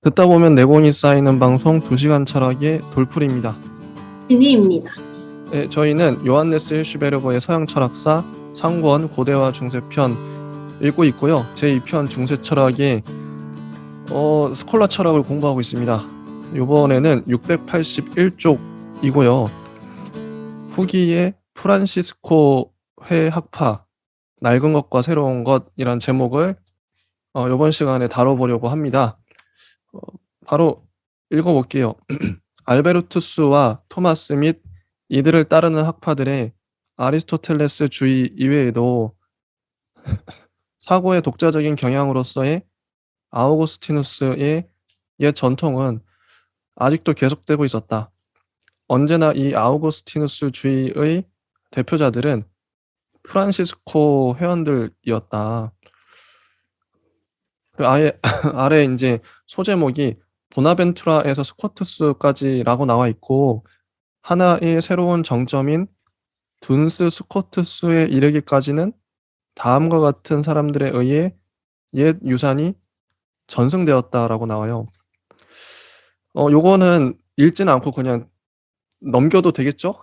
듣다 보면 내공이 쌓이는 방송 2시간 철학의 돌풀이입니다. 진희입니다. 네, 저희는 요한네스 hirschberg의 서양 철학사 상권 고대와 중세편 읽고 있고요. 제2편 중세 철학의 스콜라 철학을 공부하고 있습니다. 이번에는 681쪽이고요. 후기의 프란시스코회 학파 낡은 것과 새로운 것이란 제목을 이번 시간에 다뤄보려고 합니다. 바로 읽어볼게요. 알베르투스와 토마스 및 이들을 따르는 학파들의 아리스토텔레스주의 이외에도 사고의 독자적인 경향으로서의 아우구스티누스의 옛 전통은 아직도 계속되고 있었다. 언제나 이 아우구스티누스주의의 대표자들은 프란시스코 회원들이었다. 그리고 아래 이제 소제목이 보나벤투라에서 스코투스까지라고 나와 있고, 하나의 새로운 정점인 둔스 스코투스에 이르기까지는 다음과 같은 사람들에 의해 옛 유산이 전승되었다라고 나와요. 요거는 읽지는 않고 그냥 넘겨도 되겠죠?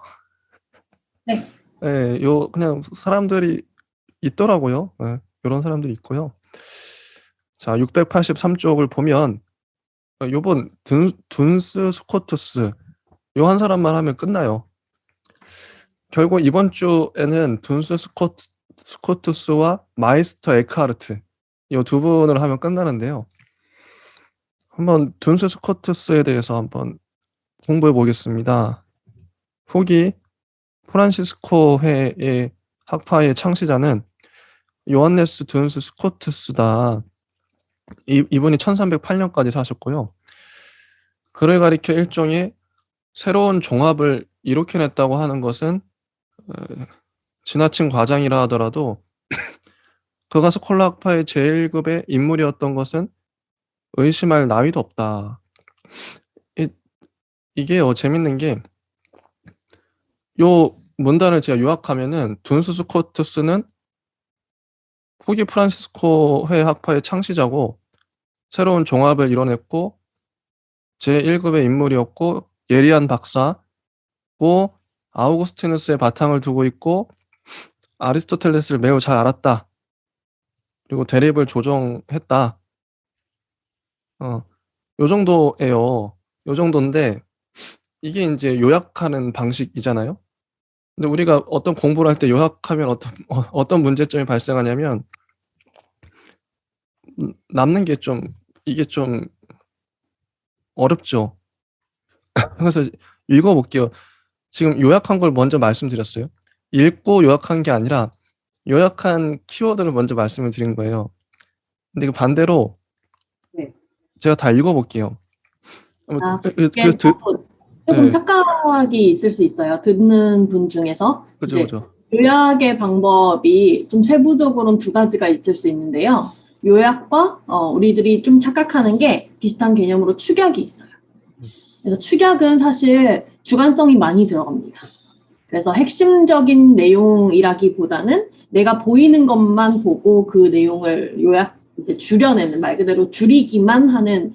네. 네, 그냥 사람들이 있더라고요. 네, 이런 사람들이 있고요. 자, 683쪽을 보면 요번 둔스 스코투스 요 한 사람만 하면 끝나요. 결국 이번 주에는 둔스 스코투스와 마이스터 에크하르트 이 두 분을 하면 끝나는데요. 한번 둔스 스코투스에 대해서 한번 공부해 보겠습니다. 후기 프란시스코회의 학파의 창시자는 요한네스 둔스 스코투스다. 이분이 1308년까지 사셨고요. 그를 가리켜 일종의 새로운 종합을 일으켜냈다고 하는 것은 지나친 과장이라 하더라도 그가 스콜라 학파의 제1급의 인물이었던 것은 의심할 나위도 없다. 이게요, 재밌는 게 요 문단을 제가 요약하면은 둔스 스코투스는 후기 프란시스코회 학파의 창시자고 새로운 종합을 이뤄냈고 제1급의 인물이었고 예리한 박사고 아우구스티누스의 바탕을 두고 있고 아리스토텔레스를 매우 잘 알았다. 그리고 대립을 조정했다. 요 정도예요. 요 정도인데 이게 이제 요약하는 방식이잖아요. 근데 우리가 어떤 공부를 할 때 요약하면 어떤 문제점이 발생하냐면 남는 게 이게 좀 어렵죠. 그래서 읽어볼게요. 지금 요약한 걸 먼저 말씀드렸어요. 읽고 요약한 게 아니라 요약한 키워드를 먼저 말씀을 드린 거예요. 근데 이거 반대로 네. 제가 다 읽어볼게요. 이게 조금 네. 착각이 있을 수 있어요. 듣는 분 중에서. 그죠. 요약의 방법이 좀 세부적으로는 두 가지가 있을 수 있는데요. 요약과 우리들이 좀 착각하는 게 비슷한 개념으로 축약이 있어요. 그래서 축약은 사실 주관성이 많이 들어갑니다. 그래서 핵심적인 내용이라기보다는 내가 보이는 것만 보고 그 내용을 줄여내는, 말 그대로 줄이기만 하는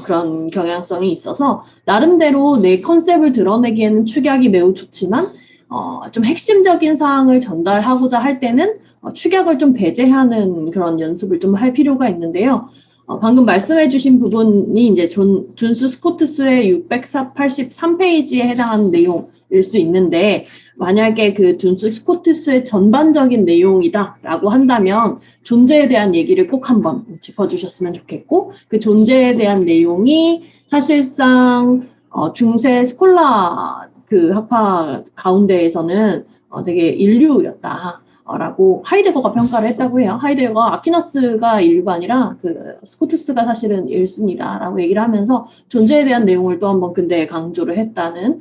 그런 경향성이 있어서 나름대로 내 컨셉을 드러내기에는 축약이 매우 좋지만 좀 핵심적인 사항을 전달하고자 할 때는 축약을 좀 배제하는 그런 연습을 좀 할 필요가 있는데요. 방금 말씀해주신 부분이 이제 둔스 스코투스의 683페이지에 해당하는 내용일 수 있는데, 만약에 그 둔스 스코투스의 전반적인 내용이다라고 한다면 존재에 대한 얘기를 꼭 한번 짚어주셨으면 좋겠고, 그 존재에 대한 내용이 사실상 중세 스콜라 그 학파 가운데에서는 되게 인류였다. 라고 하이데거가 평가를 했다고 해요. 하이데거가 아퀴나스가 인류가 아니라 그 스코투스가 사실은 1순위다라고 얘기를 하면서 존재에 대한 내용을 또 한번 근대에 강조를 했다는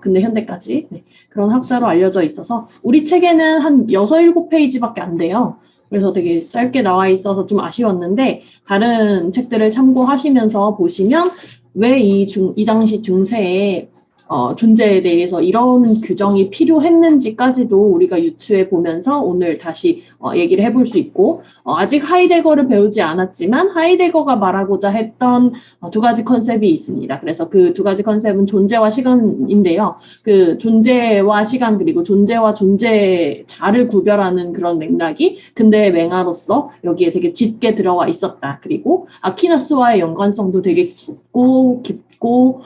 근대 현대까지 그런 학자로 알려져 있어서 우리 책에는 한 6, 7페이지밖에 안 돼요. 그래서 되게 짧게 나와 있어서 좀 아쉬웠는데 다른 책들을 참고하시면서 보시면 왜 이 당시 중세에 존재에 대해서 이런 규정이 필요했는지까지도 우리가 유추해 보면서 오늘 다시 얘기를 해볼 수 있고, 아직 하이데거를 배우지 않았지만 하이데거가 말하고자 했던 두 가지 컨셉이 있습니다. 그래서 그 두 가지 컨셉은 존재와 시간인데요. 그 존재와 시간 그리고 존재와 존재자를 구별하는 그런 맥락이 근대의 맹아로서 여기에 되게 짙게 들어와 있었다. 그리고 아퀴나스와의 연관성도 되게 깊고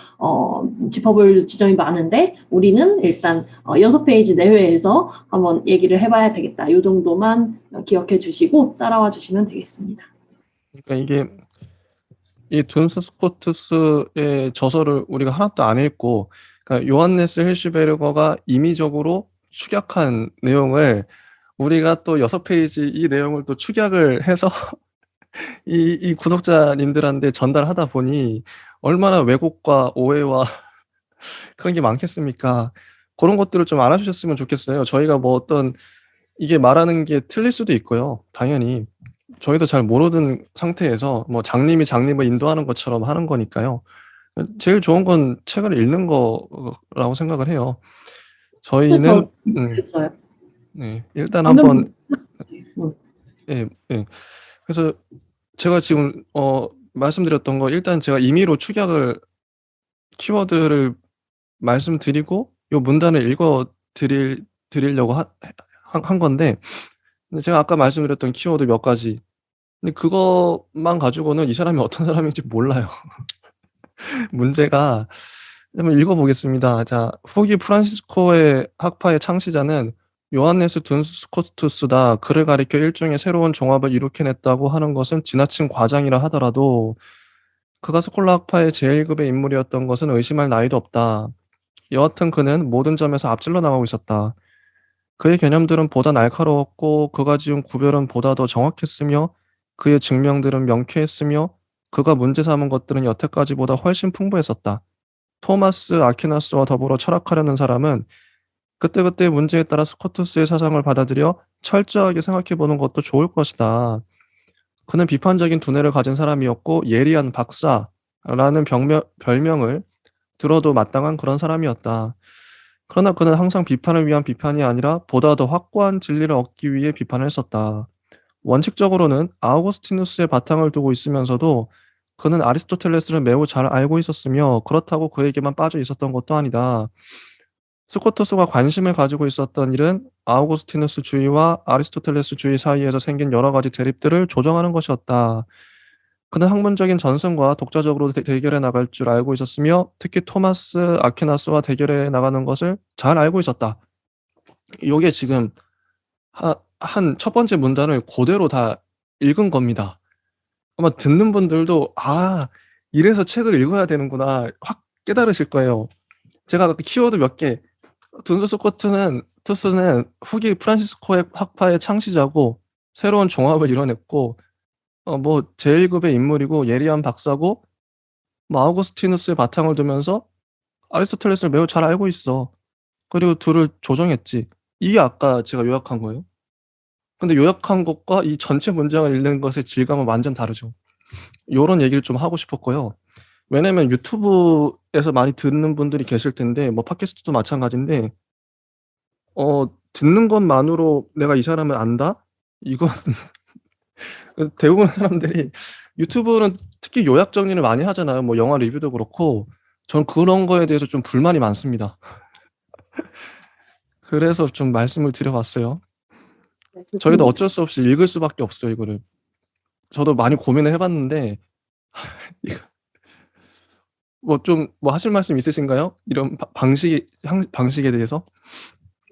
짚어볼 지점이 많은데 우리는 일단 6페이지 내외에서 한번 얘기를 해봐야 되겠다. 이 정도만 기억해 주시고 따라와 주시면 되겠습니다. 그러니까 이게 이 둔스 스코투스의 저서를 우리가 하나도 안 읽고, 그러니까 요한네스 힐슈베르거가 임의적으로 축약한 내용을 우리가 또 6페이지 이 내용을 또 축약을 해서 이 구독자님들한테 전달하다 보니 얼마나 왜곡과 오해와 그런 게 많겠습니까? 그런 것들을 좀 알아주셨으면 좋겠어요. 저희가 뭐 어떤 이게 말하는 게 틀릴 수도 있고요. 당연히 저희도 잘 모르는 상태에서 뭐 장님이 장님을 인도하는 것처럼 하는 거니까요. 제일 좋은 건 책을 읽는 거라고 생각을 해요. 저희는 됐어요. 네, 일단 한번 예, 예. 그래서 제가 지금 말씀드렸던 거 일단 제가 임의로 축약을 키워드를 말씀드리고 요 문단을 읽어 드리려고 한 건데, 근데 제가 아까 말씀드렸던 키워드 몇 가지, 근데 그것만 가지고는 이 사람이 어떤 사람인지 몰라요. 문제가, 한번 읽어보겠습니다. 자, 후기 프란시스코의 학파의 창시자는 요한네스 둔스 스코투스다. 그를 가리켜 일종의 새로운 종합을 일으켜냈다고 하는 것은 지나친 과장이라 하더라도 그가 스콜라 학파의 제1급의 인물이었던 것은 의심할 나위도 없다. 여하튼 그는 모든 점에서 앞질러 나가고 있었다. 그의 개념들은 보다 날카로웠고 그가 지은 구별은 보다 더 정확했으며 그의 증명들은 명쾌했으며 그가 문제 삼은 것들은 여태까지보다 훨씬 풍부했었다. 토마스 아퀴나스와 더불어 철학하려는 사람은 그때그때 문제에 따라 스코투스의 사상을 받아들여 철저하게 생각해보는 것도 좋을 것이다. 그는 비판적인 두뇌를 가진 사람이었고 예리한 박사라는 별명을 들어도 마땅한 그런 사람이었다. 그러나 그는 항상 비판을 위한 비판이 아니라 보다 더 확고한 진리를 얻기 위해 비판을 했었다. 원칙적으로는 아우구스티누스의 바탕을 두고 있으면서도 그는 아리스토텔레스를 매우 잘 알고 있었으며 그렇다고 그에게만 빠져 있었던 것도 아니다. 스코투스가 관심을 가지고 있었던 일은 아우구스티누스주의와 아리스토텔레스주의 사이에서 생긴 여러 가지 대립들을 조정하는 것이었다. 그는 학문적인 전승과 독자적으로 대결해 나갈 줄 알고 있었으며 특히 토마스 아퀴나스와 대결해 나가는 것을 잘 알고 있었다. 요게 지금 한 첫 번째 문단을 그대로 다 읽은 겁니다. 아마 듣는 분들도 이래서 책을 읽어야 되는구나 확 깨달으실 거예요. 제가 아까 키워드 몇 개, 둔스 스코투스는 후기 프란시스코의 학파의 창시자고 새로운 종합을 이뤄냈고 뭐 제1급의 인물이고 예리한 박사고 뭐 아우구스티누스의 바탕을 두면서 아리스토텔레스를 매우 잘 알고 있어. 그리고 둘을 조정했지. 이게 아까 제가 요약한 거예요. 근데 요약한 것과 이 전체 문장을 읽는 것의 질감은 완전 다르죠. 요런 얘기를 좀 하고 싶었고요. 왜냐면 유튜브에서 많이 듣는 분들이 계실 텐데 뭐 팟캐스트도 마찬가지인데 듣는 것만으로 내가 이 사람을 안다? 이건 대부분 사람들이 유튜브는 특히 요약 정리를 많이 하잖아요. 뭐 영화 리뷰도 그렇고 저는 그런 거에 대해서 좀 불만이 많습니다. 그래서 좀 말씀을 드려봤어요. 저희도 어쩔 수 없이 읽을 수밖에 없어요, 이거를. 저도 많이 고민을 해봤는데 뭐 좀 뭐 하실 말씀 있으신가요? 이런 방식에 대해서?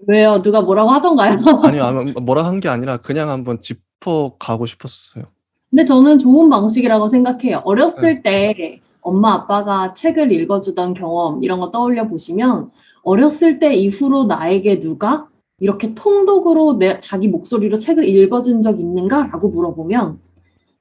왜요? 누가 뭐라고 하던가요? 아니요, 뭐라 한 게 아니라 그냥 한번 짚어 가고 싶었어요. 근데 저는 좋은 방식이라고 생각해요. 어렸을 때 엄마 아빠가 책을 읽어주던 경험 이런 거 떠올려 보시면 어렸을 때 이후로 나에게 누가 이렇게 통독으로 자기 목소리로 책을 읽어준 적 있는가? 라고 물어보면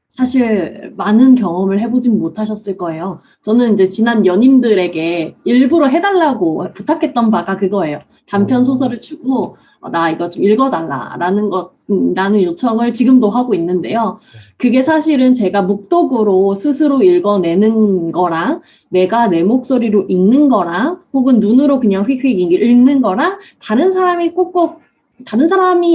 사실 많은 경험을 해보진 못하셨을 거예요. 저는 이제 지난 연인들에게 일부러 해달라고 부탁했던 바가 그거예요. 단편 소설을 주고 나 이거 좀 읽어달라라는 라는 요청을 지금도 하고 있는데요. 그게 사실은 제가 묵독으로 스스로 읽어내는 거랑 내가 내 목소리로 읽는 거랑 혹은 눈으로 그냥 휙휙 읽는 거랑 다른 사람이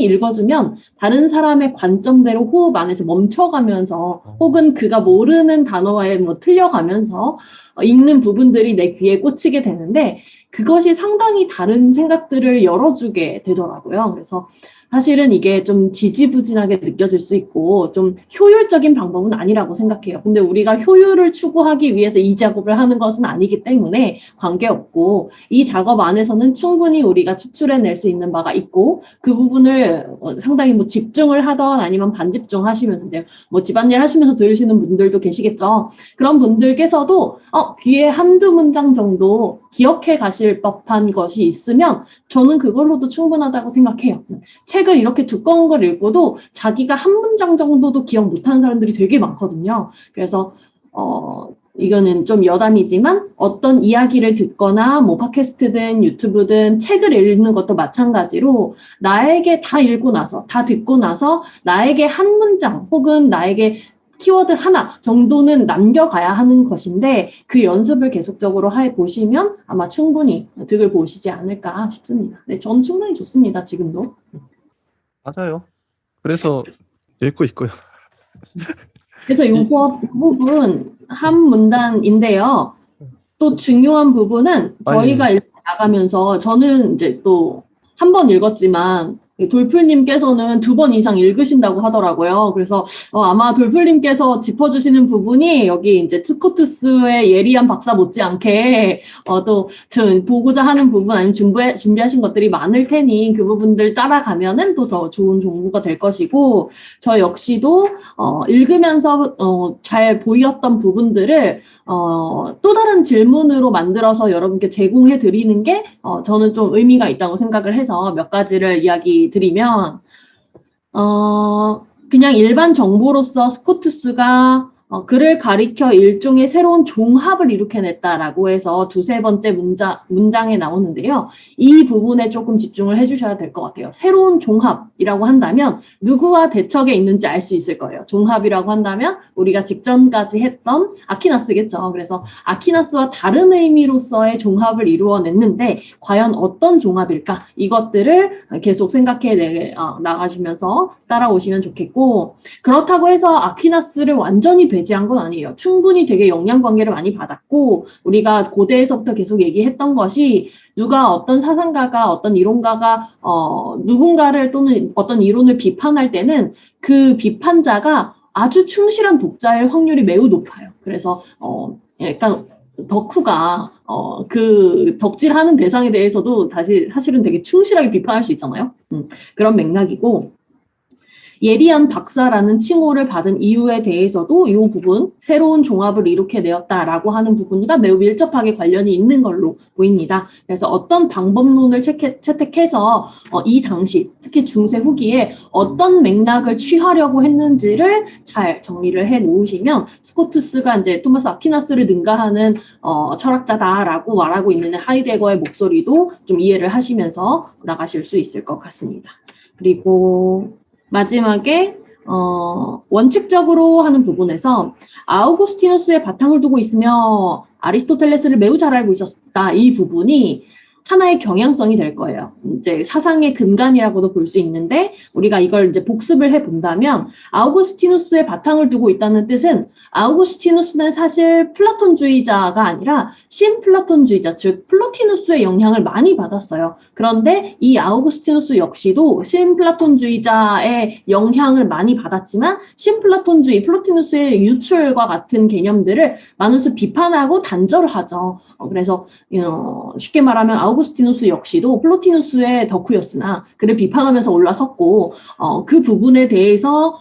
읽어주면 다른 사람의 관점대로 호흡 안에서 멈춰가면서 혹은 그가 모르는 단어에 뭐 틀려가면서 읽는 부분들이 내 귀에 꽂히게 되는데 그것이 상당히 다른 생각들을 열어주게 되더라고요. 그래서 사실은 이게 좀 지지부진하게 느껴질 수 있고 좀 효율적인 방법은 아니라고 생각해요. 근데 우리가 효율을 추구하기 위해서 이 작업을 하는 것은 아니기 때문에 관계없고 이 작업 안에서는 충분히 우리가 추출해낼 수 있는 바가 있고 그 부분을 상당히 뭐 집중을 하던 아니면 반집중 하시면서 뭐 집안일 하시면서 들으시는 분들도 계시겠죠. 그런 분들께서도 귀에 한두 문장 정도 기억해 가실 법한 것이 있으면 저는 그걸로도 충분하다고 생각해요. 책을 이렇게 두꺼운 걸 읽고도 자기가 한 문장 정도도 기억 못하는 사람들이 되게 많거든요. 그래서 이거는 좀 여담이지만 어떤 이야기를 듣거나 뭐 팟캐스트든 유튜브든 책을 읽는 것도 마찬가지로 나에게 다 읽고 나서 다 듣고 나서 나에게 한 문장 혹은 나에게 키워드 하나 정도는 남겨가야 하는 것인데 그 연습을 계속적으로 해보시면 아마 충분히 득을 보시지 않을까 싶습니다. 네, 전 충분히 좋습니다. 지금도. 맞아요. 그래서 읽고 있고요. 그래서 이 부분 한 문단인데요. 또 중요한 부분은 저희가 읽고 나가면서 저는 이제 또 한 번 읽었지만 돌풀님께서는 2번 이상 읽으신다고 하더라고요. 그래서 아마 돌풀님께서 짚어주시는 부분이 여기 이제 스코투스의 예리한 박사 못지않게 또 보고자 하는 부분 아니면 준비하신 것들이 많을 테니 그 부분들 따라가면은 또 더 좋은 정보가 될 것이고 저 역시도 읽으면서 잘 보였던 부분들을 또 다른 질문으로 만들어서 여러분께 제공해 드리는 게 저는 좀 의미가 있다고 생각을 해서 몇 가지를 이야기 드리면 그냥 일반 정보로서 스코투스가 그를 가리켜 일종의 새로운 종합을 일으켜냈다라고 해서 두세 번째 문장에 나오는데요. 이 부분에 조금 집중을 해주셔야 될 것 같아요. 새로운 종합이라고 한다면 누구와 대척에 있는지 알 수 있을 거예요. 종합이라고 한다면 우리가 직전까지 했던 아퀴나스겠죠. 그래서 아퀴나스와 다른 의미로서의 종합을 이루어냈는데 과연 어떤 종합일까? 이것들을 계속 생각해 나가시면서 따라오시면 좋겠고 그렇다고 해서 아퀴나스를 완전히 배제한 건 아니에요. 충분히 되게 영향관계를 많이 받았고 우리가 고대에서부터 계속 얘기했던 것이 누가 어떤 사상가가 어떤 이론가가 누군가를 또는 어떤 이론을 비판할 때는 그 비판자가 아주 충실한 독자일 확률이 매우 높아요. 그래서 약간 덕후가 그 덕질하는 대상에 대해서도 사실은 되게 충실하게 비판할 수 있잖아요. 그런 맥락이고 예리한 박사라는 칭호를 받은 이유에 대해서도 이 부분, 새로운 종합을 일으켜내었다라고 하는 부분과 매우 밀접하게 관련이 있는 걸로 보입니다. 그래서 어떤 방법론을 채택해서 이 당시, 특히 중세 후기에 어떤 맥락을 취하려고 했는지를 잘 정리를 해 놓으시면 스코투스가 이제 토마스 아퀴나스를 능가하는 철학자다라고 말하고 있는 하이데거의 목소리도 좀 이해를 하시면서 나가실 수 있을 것 같습니다. 그리고 마지막에 원칙적으로 하는 부분에서 아우구스티누스의 바탕을 두고 있으며 아리스토텔레스를 매우 잘 알고 있었다. 이 부분이 하나의 경향성이 될 거예요. 이제 사상의 근간이라고도 볼 수 있는데 우리가 이걸 이제 복습을 해 본다면 아우구스티누스의 바탕을 두고 있다는 뜻은 아우구스티누스는 사실 플라톤주의자가 아니라 신플라톤주의자, 즉 플로티누스의 영향을 많이 받았어요. 그런데 이 아우구스티누스 역시도 신플라톤주의자의 영향을 많이 받았지만 신플라톤주의, 플로티누스의 유출과 같은 개념들을 많은수 비판하고 단절을 하죠. 그래서 쉽게 말하면 아우구스티누스 역시도 플로티누스의 덕후였으나 그를 비판하면서 올라섰고 그 부분에 대해서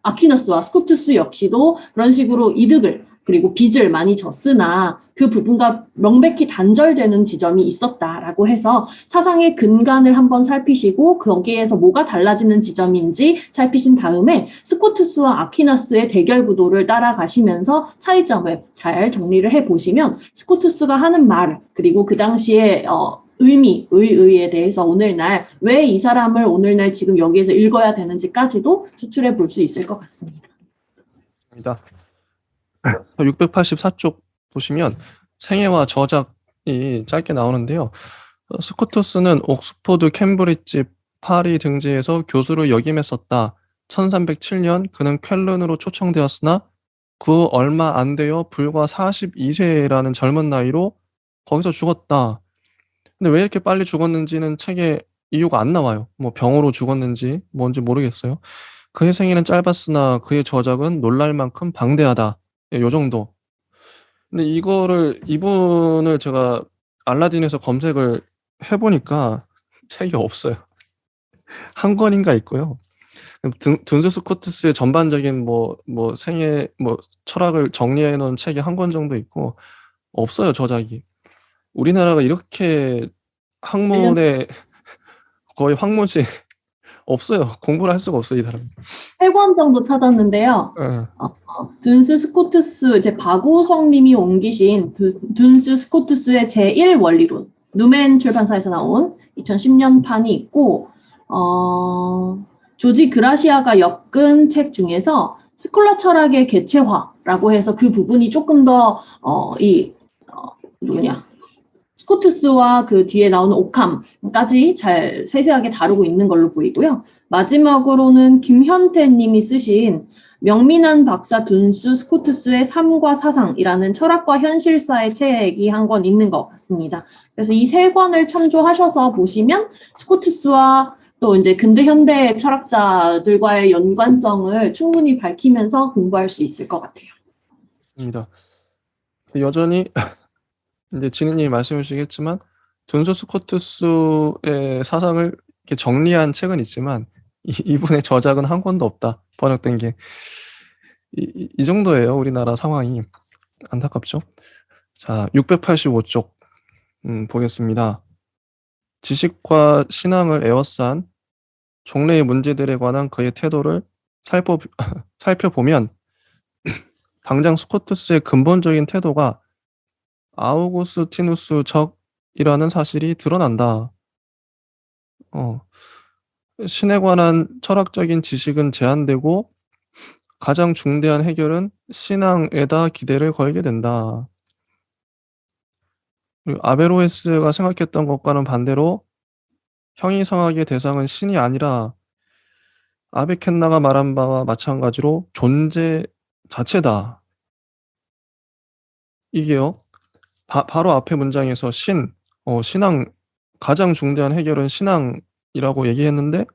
아퀴나스와 스코투스 역시도 그런 식으로 이득을 그리고 빚을 많이 졌으나 그 부분과 명백히 단절되는 지점이 있었다라고 해서 사상의 근간을 한번 살피시고 거기에서 뭐가 달라지는 지점인지 살피신 다음에 스코투스와 아퀴나스의 대결 구도를 따라가시면서 차이점을 잘 정리를 해보시면 스코투스가 하는 말 그리고 그 당시에 의의에 대해서 오늘날 왜 이 사람을 오늘날 지금 여기에서 읽어야 되는지까지도 추출해 볼 수 있을 것 같습니다. 684쪽 보시면 생애와 저작이 짧게 나오는데요. 스코투스는 옥스포드, 캠브리지, 파리 등지에서 교수로 역임했었다. 1307년 그는 쾰른으로 초청되었으나 그 얼마 안 되어 불과 42세라는 젊은 나이로 거기서 죽었다. 근데 왜 이렇게 빨리 죽었는지는 책에 이유가 안 나와요. 뭐 병으로 죽었는지 뭔지 모르겠어요. 그의 생애는 짧았으나 그의 저작은 놀랄 만큼 방대하다. 예, 요 정도. 근데 이분을 제가 알라딘에서 검색을 해보니까 책이 없어요. 한 권인가 있고요. 둔스 스코투스의 전반적인 생애 철학을 정리해 놓은 책이 한 권 정도 있고 없어요, 저작이. 우리나라가 이렇게 학문에 거의 학문지 없어요. 공부를 할 수가 없어요, 이 사람. 8권 정도 찾았는데요. 예. 둔스 스코투스, 이제 바구성님이 옮기신 둔스 스코투스의 제1원리론, 누멘 출판사에서 나온 2010년 판이 있고, 조지 그라시아가 엮은 책 중에서 스콜라 철학의 개체화라고 해서 그 부분이 조금 더, 스코투스와 그 뒤에 나오는 오캄까지 잘 세세하게 다루고 있는 걸로 보이고요. 마지막으로는 김현태 님이 쓰신 명민한 박사 둔스 스코투스의 삶과 사상이라는 철학과 현실사의 책이 한 권 있는 것 같습니다. 그래서 이 세 권을 참조하셔서 보시면 스코투스와 또 이제 근대 현대 철학자들과의 연관성을 충분히 밝히면서 공부할 수 있을 것 같아요. 입니다. 여전히 이제 진희님이 말씀해 주시겠지만 둔스 스코투스의 사상을 이렇게 정리한 책은 있지만 이분의 저작은 한 권도 없다. 번역된 게. 이 정도예요. 우리나라 상황이. 안타깝죠. 자, 685쪽 보겠습니다. 지식과 신앙을 에워싼 종래의 문제들에 관한 그의 태도를 살펴보면 당장 스코투스의 근본적인 태도가 아우구스티누스적이라는 사실이 드러난다. 신에 관한 철학적인 지식은 제한되고 가장 중대한 해결은 신앙에다 기대를 걸게 된다. 그리고 아베로에스가 생각했던 것과는 반대로 형이상학의 대상은 신이 아니라 아베켄나가 말한 바와 마찬가지로 존재 자체다. 이게요. 바로 앞에 문장에서 신앙, 가장 중대한 해결은 신앙이라고 얘기했는데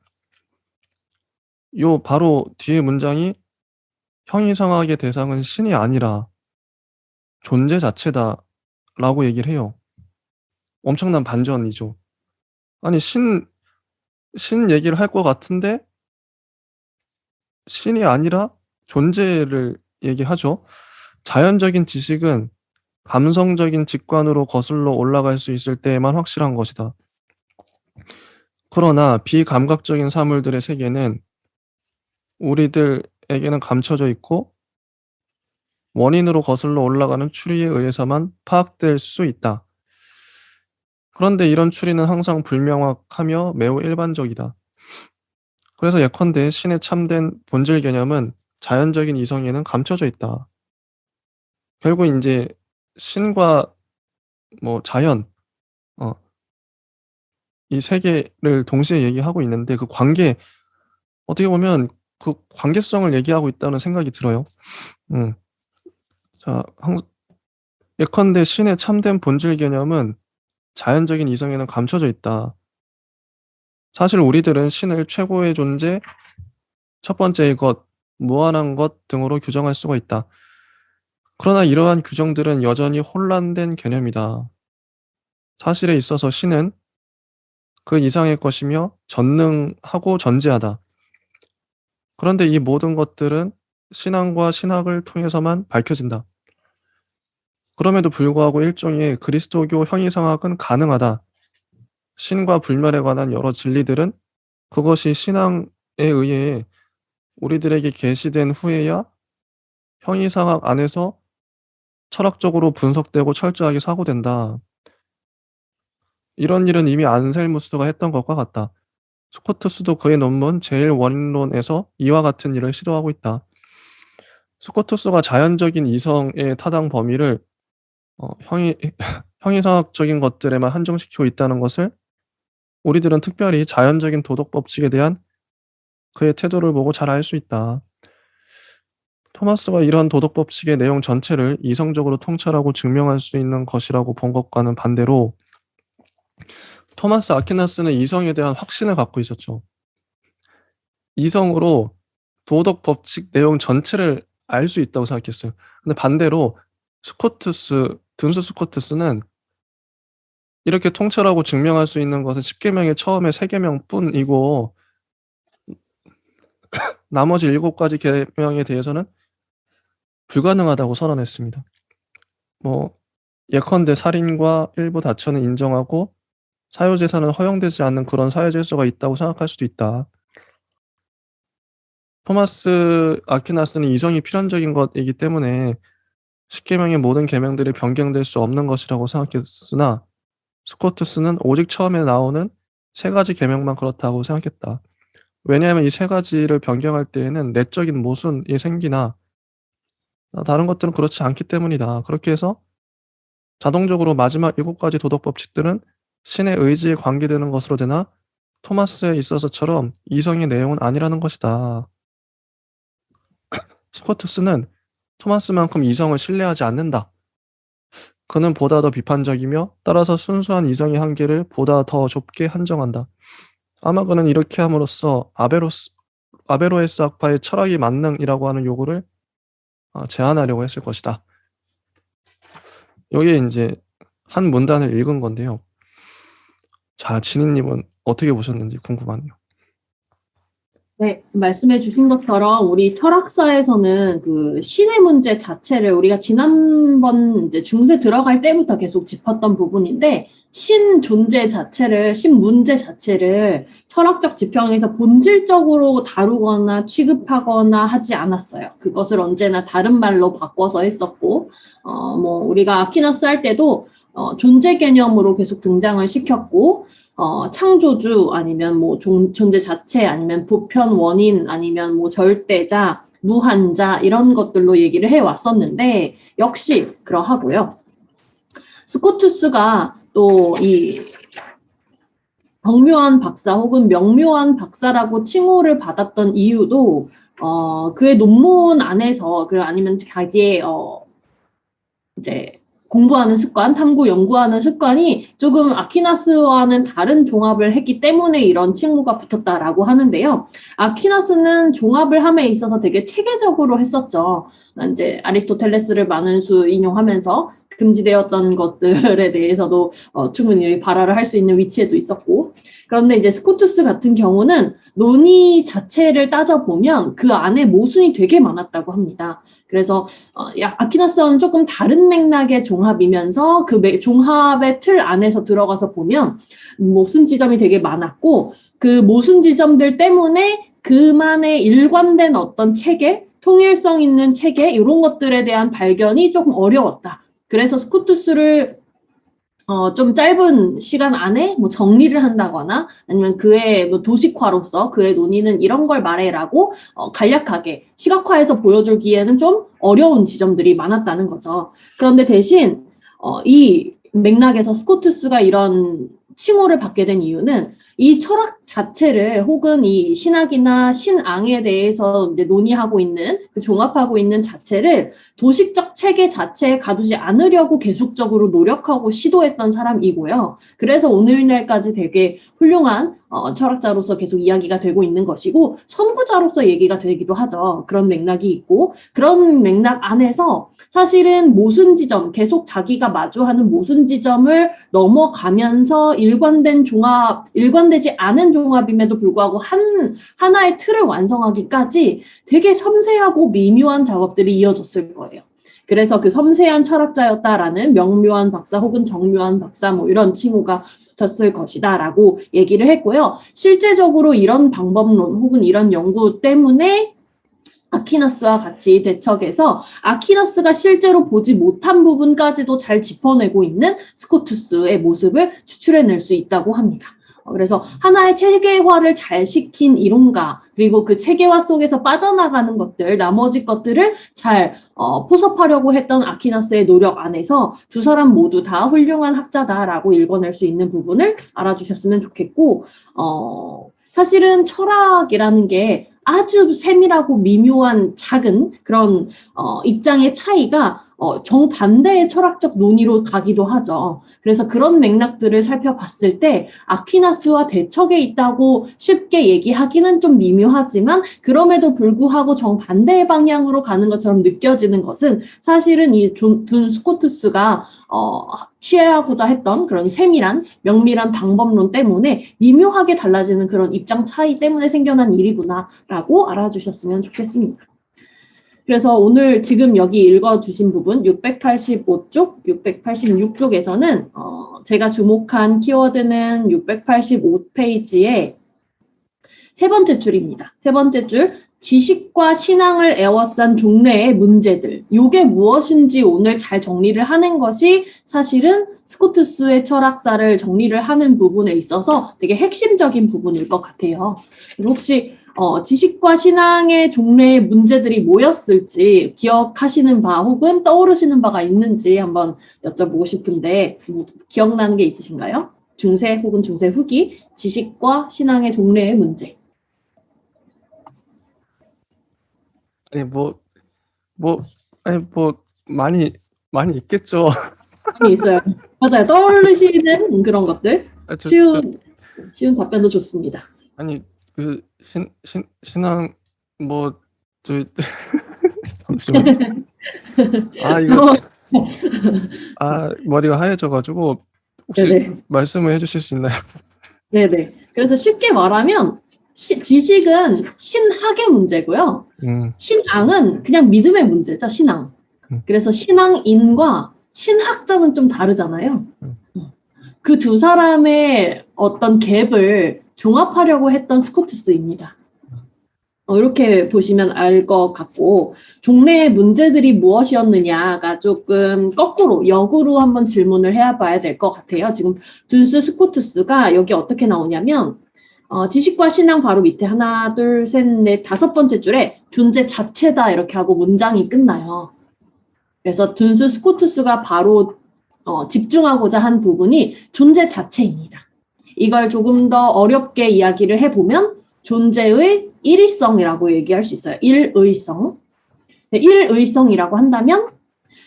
요 바로 뒤에 문장이 형이상학의 대상은 신이 아니라 존재 자체다라고 얘기를 해요. 엄청난 반전이죠. 아니 신 얘기를 할 것 같은데 신이 아니라 존재를 얘기하죠. 자연적인 지식은 감성적인 직관으로 거슬러 올라갈 수 있을 때에만 확실한 것이다. 그러나 비감각적인 사물들의 세계는 우리들에게는 감춰져 있고 원인으로 거슬러 올라가는 추리에 의해서만 파악될 수 있다. 그런데 이런 추리는 항상 불명확하며 매우 일반적이다. 그래서 예컨대 신의 참된 본질 개념은 자연적인 이성에는 감춰져 있다. 결국 이제 신과 자연, 이 세 개를 동시에 얘기하고 있는데 그 관계, 어떻게 보면 그 관계성을 얘기하고 있다는 생각이 들어요. 자, 예컨대 신의 참된 본질 개념은 자연적인 이성에는 감춰져 있다. 사실 우리들은 신을 최고의 존재, 첫 번째의 것, 무한한 것 등으로 규정할 수가 있다. 그러나 이러한 규정들은 여전히 혼란된 개념이다. 사실에 있어서 신은 그 이상의 것이며 전능하고 전지하다. 그런데 이 모든 것들은 신앙과 신학을 통해서만 밝혀진다. 그럼에도 불구하고 일종의 그리스도교 형이상학은 가능하다. 신과 불멸에 관한 여러 진리들은 그것이 신앙에 의해 우리들에게 계시된 후에야 형이상학 안에서 철학적으로 분석되고 철저하게 사고된다. 이런 일은 이미 안셀무스가 했던 것과 같다. 스코투스도 그의 논문 제1원론에서 이와 같은 일을 시도하고 있다. 스코투스가 자연적인 이성의 타당 범위를 형이상학적인 것들에만 한정시키고 있다는 것을 우리들은 특별히 자연적인 도덕 법칙에 대한 그의 태도를 보고 잘 알 수 있다. 토마스가 이러한 도덕 법칙의 내용 전체를 이성적으로 통찰하고 증명할 수 있는 것이라고 본 것과는 반대로 토마스 아퀴나스는 이성에 대한 확신을 갖고 있었죠. 이성으로 도덕 법칙 내용 전체를 알 수 있다고 생각했어요. 근데 반대로 둔수 스코투스는 이렇게 통찰하고 증명할 수 있는 것은 10계명의 처음에 3계명뿐이고 나머지 7가지 계명에 대해서는 불가능하다고 선언했습니다. 예컨대 살인과 일부 다처는 인정하고 사유재산은 허용되지 않는 그런 사회질서가 있다고 생각할 수도 있다. 토마스 아퀴나스는 이성이 필연적인 것이기 때문에 10계명의 모든 계명들이 변경될 수 없는 것이라고 생각했으나 스코투스는 오직 처음에 나오는 3가지 계명만 그렇다고 생각했다. 왜냐하면 이 3가지를 변경할 때에는 내적인 모순이 생기나 다른 것들은 그렇지 않기 때문이다. 그렇게 해서 자동적으로 마지막 7가지 도덕 법칙들은 신의 의지에 관계되는 것으로 되나 토마스에 있어서처럼 이성의 내용은 아니라는 것이다. 스코투스는 토마스만큼 이성을 신뢰하지 않는다. 그는 보다 더 비판적이며 따라서 순수한 이성의 한계를 보다 더 좁게 한정한다. 아마 그는 이렇게 함으로써 아베로에스 학파의 철학이 만능이라고 하는 요구를 제한하려고 했을 것이다. 여기에 이제 한 문단을 읽은 건데요. 자, 진희님은 어떻게 보셨는지 궁금하네요. 네, 말씀해 주신 것처럼 우리 철학사에서는 그 신의 문제 자체를 우리가 지난번 이제 중세 들어갈 때부터 계속 짚었던 부분인데 신 존재 자체를, 신 문제 자체를 철학적 지평에서 본질적으로 다루거나 취급하거나 하지 않았어요. 그것을 언제나 다른 말로 바꿔서 했었고, 우리가 아퀴나스 할 때도 존재 개념으로 계속 등장을 시켰고, 창조주 아니면 존재 자체 아니면 보편 원인 아니면 절대자, 무한자 이런 것들로 얘기를 해왔었는데 역시 그러하고요. 스코투스가 또 이 정묘한 박사 혹은 명묘한 박사라고 칭호를 받았던 이유도 그의 논문 안에서 아니면 자기의 이제 공부하는 습관, 탐구 연구하는 습관이 조금 아퀴나스와는 다른 종합을 했기 때문에 이런 칭호가 붙었다라고 하는데요. 아퀴나스는 종합을 함에 있어서 되게 체계적으로 했었죠. 이제 아리스토텔레스를 많은 수 인용하면서 금지되었던 것들에 대해서도 충분히 발화를 할 수 있는 위치에도 있었고, 그런데 이제 스코투스 같은 경우는 논의 자체를 따져보면 그 안에 모순이 되게 많았다고 합니다. 그래서 아퀴나스와는 조금 다른 맥락의 종합이면서 그 종합의 틀 안에서 들어가서 보면 모순 지점이 되게 많았고 그 모순 지점들 때문에 그만의 일관된 어떤 체계, 통일성 있는 체계 이런 것들에 대한 발견이 조금 어려웠다. 그래서 스코투스를 좀 짧은 시간 안에 정리를 한다거나 아니면 그의 도식화로서 그의 논의는 이런 걸 말해라고 간략하게 시각화해서 보여주기에는 좀 어려운 지점들이 많았다는 거죠. 그런데 대신 이 맥락에서 스코투스가 이런 칭호를 받게 된 이유는 이 철학 자체를 혹은 이 신학이나 신앙에 대해서 이제 논의하고 있는 종합하고 있는 자체를 도식적 체계 자체에 가두지 않으려고 계속적으로 노력하고 시도했던 사람이고요. 그래서 오늘날까지 되게 훌륭한 철학자로서 계속 이야기가 되고 있는 것이고 선구자로서 얘기가 되기도 하죠. 그런 맥락이 있고 그런 맥락 안에서 사실은 모순 지점, 계속 자기가 마주하는 모순 지점을 넘어가면서 일관되지 않은 종합임에도 불구하고 하나의 틀을 완성하기까지 되게 섬세하고 미묘한 작업들이 이어졌을 거예요. 그래서 그 섬세한 철학자였다라는 명묘한 박사 혹은 정묘한 박사 이런 칭호가 붙었을 것이다라고 얘기를 했고요. 실제적으로 이런 방법론 혹은 이런 연구 때문에 아퀴나스와 같이 대척해서 아퀴나스가 실제로 보지 못한 부분까지도 잘 짚어내고 있는 스코투스의 모습을 추출해낼 수 있다고 합니다. 그래서 하나의 체계화를 잘 시킨 이론가, 그리고 그 체계화 속에서 빠져나가는 것들, 나머지 것들을 잘 포섭하려고 했던 아퀴나스의 노력 안에서 두 사람 모두 다 훌륭한 학자다라고 읽어낼 수 있는 부분을 알아주셨으면 좋겠고, 사실은 철학이라는 게 아주 세밀하고 미묘한 작은 그런 입장의 차이가 정반대의 철학적 논의로 가기도 하죠. 그래서 그런 맥락들을 살펴봤을 때 아퀴나스와 대척에 있다고 쉽게 얘기하기는 좀 미묘하지만 그럼에도 불구하고 정반대의 방향으로 가는 것처럼 느껴지는 것은 사실은 이 둔 스코투스가 취하고자 했던 그런 세밀한 명밀한 방법론 때문에 미묘하게 달라지는 그런 입장 차이 때문에 생겨난 일이구나라고 알아주셨으면 좋겠습니다. 그래서 오늘 지금 여기 읽어주신 부분 685쪽, 686쪽에서는 제가 주목한 키워드는 685페이지의 세 번째 줄입니다. 세 번째 줄, 지식과 신앙을 에워싼 종래의 문제들. 이게 무엇인지 오늘 잘 정리를 하는 것이 사실은 스코투스의 철학사를 정리를 하는 부분에 있어서 되게 핵심적인 부분일 것 같아요. 혹시 지식과 신앙의 종래의 문제들이 뭐였을지 기억하시는 바 혹은 떠오르시는 바가 있는지 한번 여쭤보고 싶은데 기억나는 게 있으신가요? 중세 혹은 중세 후기 지식과 신앙의 종래의 문제. 아니 많이 있겠죠. 많이 있어요. 맞아요. 떠오르시는 그런 것들. 아, 쉬운 답변도 좋습니다. 아니 그 신앙 잠시만. 이거 머리가 하얘져가지고 혹시 네네. 말씀을 해주실 수 있나요? 네네. 그래서 쉽게 말하면 지식은 신학의 문제고요. 신앙은 그냥 믿음의 문제죠. 신앙. 그래서 신앙인과 신학자는 좀 다르잖아요. 그 두 사람의 어떤 갭을 종합하려고 했던 스코투스입니다. 이렇게 보시면 알 것 같고 종래의 문제들이 무엇이었느냐가 조금 거꾸로 역으로 한번 질문을 해봐야 될 것 같아요. 지금 둔스 스코투스가 여기 어떻게 나오냐면 지식과 신앙 바로 밑에 하나, 둘, 셋, 넷, 다섯 번째 줄에 존재 자체다 이렇게 하고 문장이 끝나요. 그래서 둔스 스코투스가 바로 집중하고자 한 부분이 존재 자체입니다. 이걸 조금 더 어렵게 이야기를 해보면 존재의 일의성이라고 얘기할 수 있어요. 일의성. 일의성이라고 한다면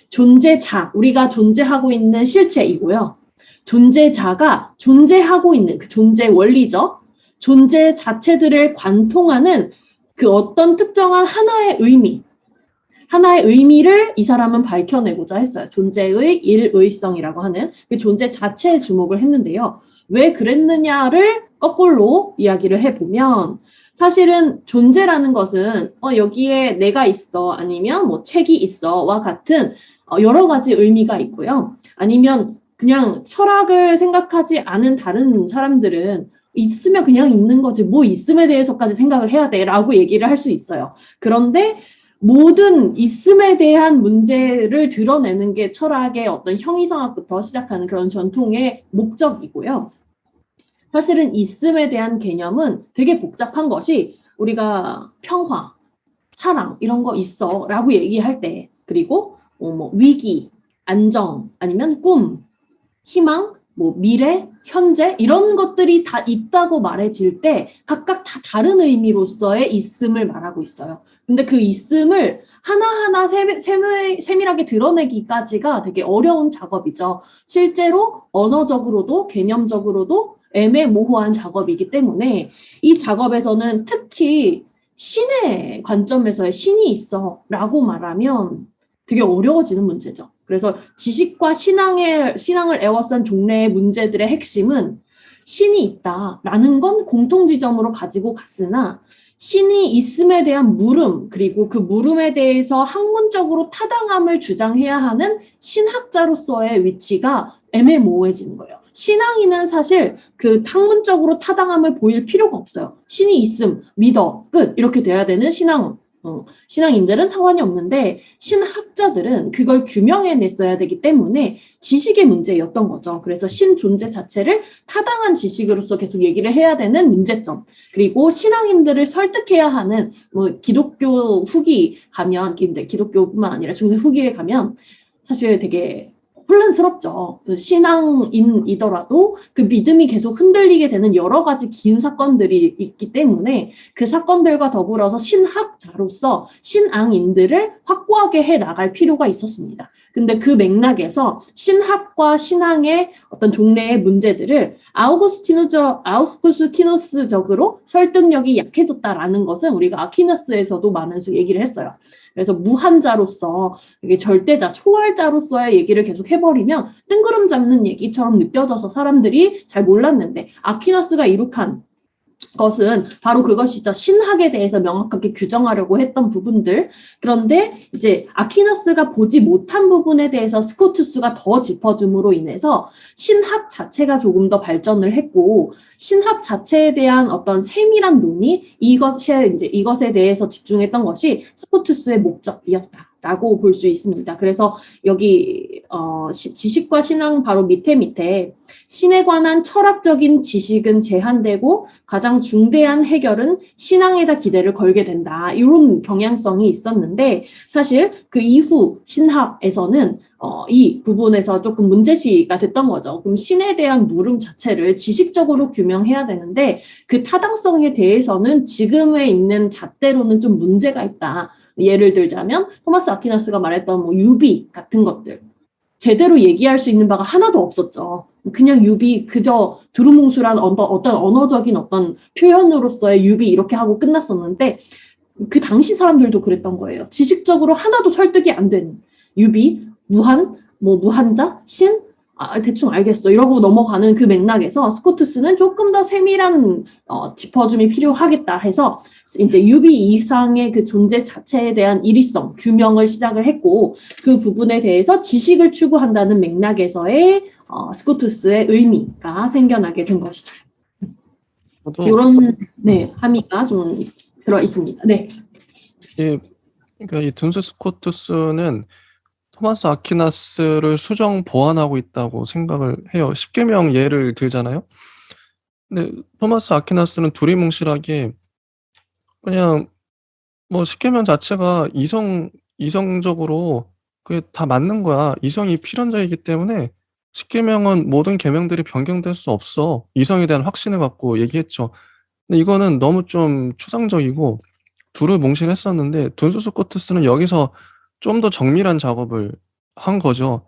존재자, 우리가 존재하고 있는 실체이고요. 존재자가 존재하고 있는 그 존재 원리죠. 존재 자체들을 관통하는 그 어떤 특정한 하나의 의미를 이 사람은 밝혀내고자 했어요. 존재의 일의성이라고 하는 그 존재 자체에 주목을 했는데요. 왜 그랬느냐를 거꾸로 이야기를 해보면 사실은 존재라는 것은 여기에 내가 있어 아니면 뭐 책이 있어와 같은 여러 가지 의미가 있고요. 아니면 그냥 철학을 생각하지 않은 다른 사람들은 있으면 그냥 있는 거지 뭐 있음에 대해서까지 생각을 해야 돼 라고 얘기를 할 수 있어요. 그런데 모든 있음에 대한 문제를 드러내는 게 철학의 어떤 형이상학부터 시작하는 그런 전통의 목적이고요. 사실은 있음에 대한 개념은 되게 복잡한 것이 우리가 평화, 사랑 이런 거 있어 라고 얘기할 때 그리고 위기, 안정 아니면 꿈, 희망, 미래, 현재 이런 것들이 다 있다고 말해질 때 각각 다 다른 의미로서의 있음을 말하고 있어요. 근데 그 있음을 하나하나 세밀하게 드러내기까지가 되게 어려운 작업이죠. 실제로 언어적으로도 개념적으로도 애매모호한 작업이기 때문에 이 작업에서는 특히 신의 관점에서의 신이 있어 라고 말하면 되게 어려워지는 문제죠. 그래서 지식과 신앙을 에워싼 종래의 문제들의 핵심은 신이 있다라는 건 공통지점으로 가지고 갔으나 신이 있음에 대한 물음 그리고 그 물음에 대해서 학문적으로 타당함을 주장해야 하는 신학자로서의 위치가 애매모호해지는 거예요. 신앙인은 사실 그 학문적으로 타당함을 보일 필요가 없어요. 신이 있음, 믿어, 끝 이렇게 돼야 되는 신앙 신앙인들은 상관이 없는데 신학자들은 그걸 규명해냈어야 되기 때문에 지식의 문제였던 거죠. 그래서 신 존재 자체를 타당한 지식으로서 계속 얘기를 해야 되는 문제점. 그리고 신앙인들을 설득해야 하는 뭐 기독교 후기 가면, 근데 기독교뿐만 아니라 중세 후기에 가면 사실 되게 혼란스럽죠. 신앙인이더라도 그 믿음이 계속 흔들리게 되는 여러 가지 긴 사건들이 있기 때문에 그 사건들과 더불어서 신학자로서 신앙인들을 확고하게 해 나갈 필요가 있었습니다. 근데 그 맥락에서 신학과 신앙의 어떤 종래의 문제들을 아우구스티누스적으로 설득력이 약해졌다라는 것은 우리가 아퀴나스에서도 많은 얘기를 했어요. 그래서 무한자로서 이게 절대자, 초월자로서의 얘기를 계속 해버리면 뜬구름 잡는 얘기처럼 느껴져서 사람들이 잘 몰랐는데 아퀴나스가 이룩한 것은 바로 그것이죠. 신학에 대해서 명확하게 규정하려고 했던 부분들. 그런데 이제 아퀴나스가 보지 못한 부분에 대해서 스코투스가 더 짚어줌으로 인해서 신학 자체가 조금 더 발전을 했고 신학 자체에 대한 어떤 세밀한 논의 이것에 대해서 집중했던 것이 스코투스의 목적이었다라고 볼 수 있습니다. 그래서 여기 지식과 신앙 바로 밑에 신에 관한 철학적인 지식은 제한되고 가장 중대한 해결은 신앙에다 기대를 걸게 된다. 이런 경향성이 있었는데 사실 그 이후 신학에서는 이 부분에서 조금 문제시가 됐던 거죠. 그럼 신에 대한 물음 자체를 지식적으로 규명해야 되는데 그 타당성에 대해서는 지금에 있는 잣대로는 좀 문제가 있다. 예를 들자면 토마스 아퀴나스가 말했던 뭐 유비 같은 것들. 제대로 얘기할 수 있는 바가 하나도 없었죠. 그냥 유비, 그저 두루뭉술한 어떤 언어적인 어떤 표현으로서의 유비 이렇게 하고 끝났었는데 그 당시 사람들도 그랬던 거예요. 지식적으로 하나도 설득이 안 되는 유비, 무한, 뭐 무한자, 신, 대충 알겠어 이러고 넘어가는 그 맥락에서 스코투스는 조금 더 세밀한 짚어줌이 필요하겠다 해서 이제 유비 이상의 그 존재 자체에 대한 일위성 규명을 시작을 했고 그 부분에 대해서 지식을 추구한다는 맥락에서의 스코투스의 의미가 생겨나게 된 것이죠. 이런 함의가 좀 들어 있습니다. 네. 그러니까 이 둔스 스코투스는 토마스 아퀴나스를 수정 보완하고 있다고 생각을 해요. 십계명 예를 들잖아요. 근데 토마스 아퀴나스는 두리뭉실하게 그냥 뭐 십계명 자체가 이성적으로 그게 다 맞는 거야. 이성이 필연자이기 때문에 십계명은 모든 계명들이 변경될 수 없어. 이성에 대한 확신을 갖고 얘기했죠. 근데 이거는 너무 좀 추상적이고 두루뭉실했었는데 둔스 스코투스는 여기서 좀 더 정밀한 작업을 한 거죠.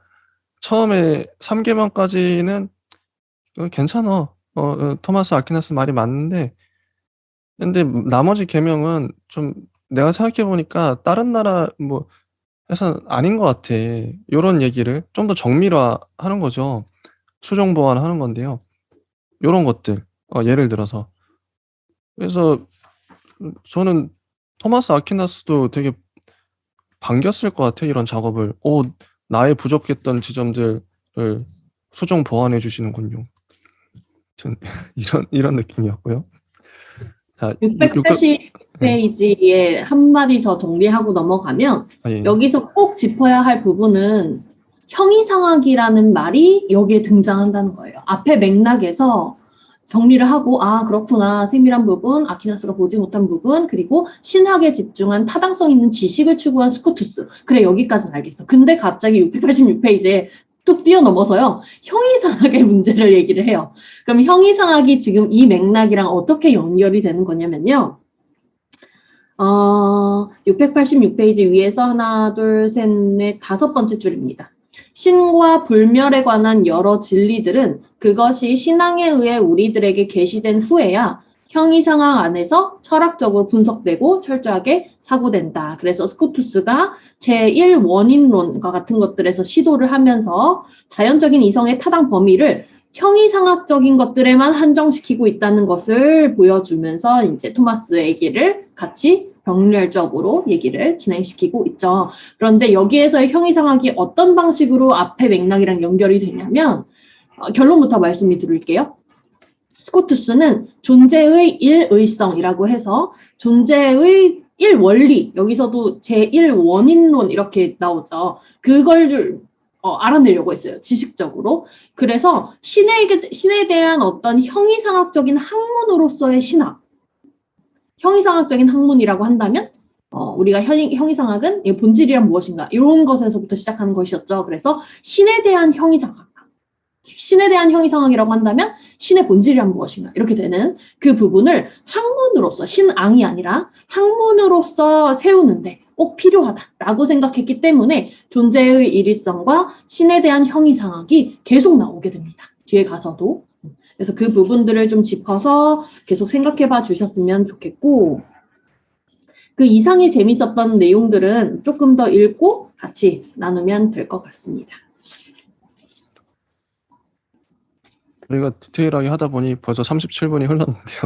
처음에 3계명까지는 괜찮아. 토마스 아퀴나스 말이 맞는데 근데 나머지 계명은 좀 내가 생각해 보니까 다른 나라 뭐 해서 아닌 것 같아. 요런 얘기를 좀 더 정밀화하는 거죠. 수정 보완하는 건데요. 요런 것들 예를 들어서. 그래서 저는 토마스 아퀴나스도 되게 반겼을 것 같아요. 이런 작업을. 나의 부족했던 지점들을 수정 보완해 주시는군요. 전 이런 느낌이었고요. 자, 680페이지에 한 마디 더 정리하고 넘어가면 예. 여기서 꼭 짚어야 할 부분은 형이상학이라는 말이 여기에 등장한다는 거예요. 앞에 맥락에서 정리를 하고 그렇구나. 세밀한 부분, 아퀴나스가 보지 못한 부분, 그리고 신학에 집중한 타당성 있는 지식을 추구한 스코투스. 그래, 여기까지는 알겠어. 근데 갑자기 686페이지에 뚝 뛰어넘어서요. 형이상학의 문제를 얘기를 해요. 그럼 형이상학이 지금 이 맥락이랑 어떻게 연결이 되는 거냐면요. 686페이지 위에서 하나, 둘, 셋, 넷, 5번째 줄입니다. 신과 불멸에 관한 여러 진리들은 그것이 신앙에 의해 우리들에게 계시된 후에야 형이상학 안에서 철학적으로 분석되고 철저하게 사고된다. 그래서 스코투스가 제1 원인론과 같은 것들에서 시도를 하면서 자연적인 이성의 타당 범위를 형이상학적인 것들에만 한정시키고 있다는 것을 보여주면서 이제 토마스의 얘기를 같이 병렬적으로 얘기를 진행시키고 있죠. 그런데 여기에서의 형이상학이 어떤 방식으로 앞에 맥락이랑 연결이 되냐면 결론부터 말씀을 드릴게요. 스코투스는 존재의 일의성이라고 해서 존재의 일원리, 여기서도 제1원인론 이렇게 나오죠. 그걸 알아내려고 했어요. 지식적으로. 그래서 신에 대한 어떤 형이상학적인 학문으로서의 신학, 형이상학적인 학문이라고 한다면 우리가 형이상학은 본질이란 무엇인가 이런 것에서부터 시작하는 것이었죠. 그래서 신에 대한 형이상학, 신에 대한 형이상학이라고 한다면 신의 본질이란 무엇인가 이렇게 되는 그 부분을 학문으로서, 신앙이 아니라 학문으로서 세우는데 꼭 필요하다라고 생각했기 때문에 존재의 일일성과 신에 대한 형이상학이 계속 나오게 됩니다. 뒤에 가서도. 그래서 그 부분들을 좀 짚어서 계속 생각해봐 주셨으면 좋겠고, 그 이상의 재밌었던 내용들은 조금 더 읽고 같이 나누면 될 것 같습니다. 저희가 디테일하게 하다 보니 벌써 37분이 흘렀는데요.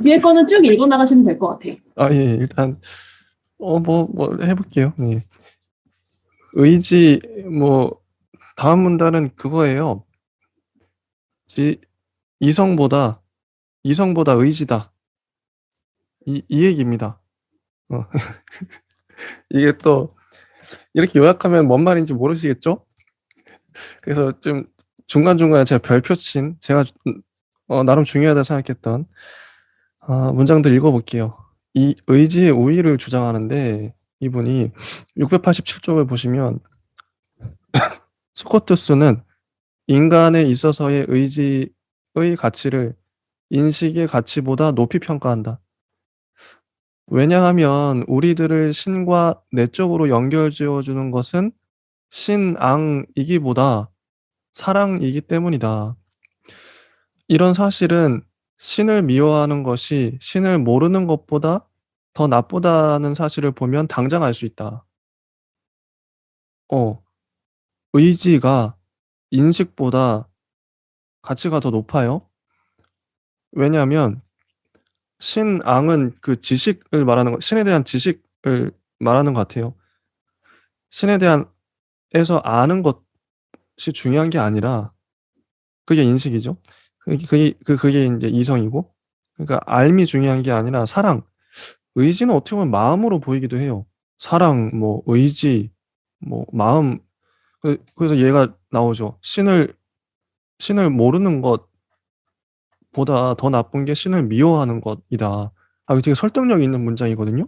뒤에 거는 쭉 읽어 나가시면 될 것 같아요. 예, 일단 뭐 해볼게요. 예. 의지, 다음 문단은 그거예요. 이성보다 의지다. 이 얘기입니다. 이게 또 이렇게 요약하면 뭔 말인지 모르시겠죠? 그래서 좀 중간중간에 제가 별표 친, 제가 나름 중요하다 생각했던 문장들 읽어볼게요. 이 의지의 우위를 주장하는데 이분이 687쪽을 보시면 스코투스는 인간에 있어서의 의지의 가치를 인식의 가치보다 높이 평가한다. 왜냐하면 우리들을 신과 내적으로 연결지어주는 것은 신앙이기보다 사랑이기 때문이다. 이런 사실은 신을 미워하는 것이 신을 모르는 것보다 더 나쁘다는 사실을 보면 당장 알 수 있다. 의지가 인식보다 가치가 더 높아요. 왜냐하면 신앙은 그 지식을 말하는 것, 신에 대한 지식을 말하는 것 같아요. 신에 대한에서 아는 것이 중요한 게 아니라 그게 인식이죠. 그게 이제 이성이고, 그러니까 알미 중요한 게 아니라 사랑. 의지는 어떻게 보면 마음으로 보이기도 해요. 사랑, 의지, 마음. 그래서 얘가 나오죠. 신을 모르는 것보다 더 나쁜 게 신을 미워하는 것이다. 이거 되게 설득력 있는 문장이거든요.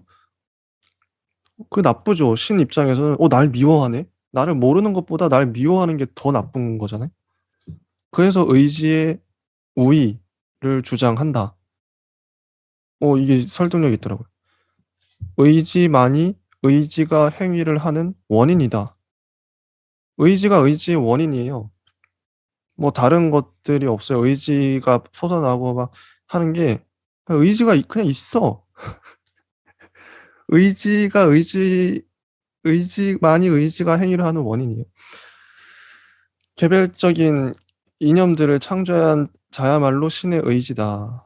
그게 나쁘죠. 신 입장에서는 날 미워하네. 나를 모르는 것보다 날 미워하는 게 더 나쁜 거잖아요. 그래서 의지의 우위를 주장한다. 이게 설득력이 있더라고요. 의지만이 의지가 행위를 하는 원인이다. 의지가 의지의 원인이에요. 다른 것들이 없어요. 의지가 솟아나고 막 하는 게 의지가 그냥 있어. 의지만이 의지가 행위를 하는 원인이에요. 개별적인 이념들을 창조한 자야말로 신의 의지다.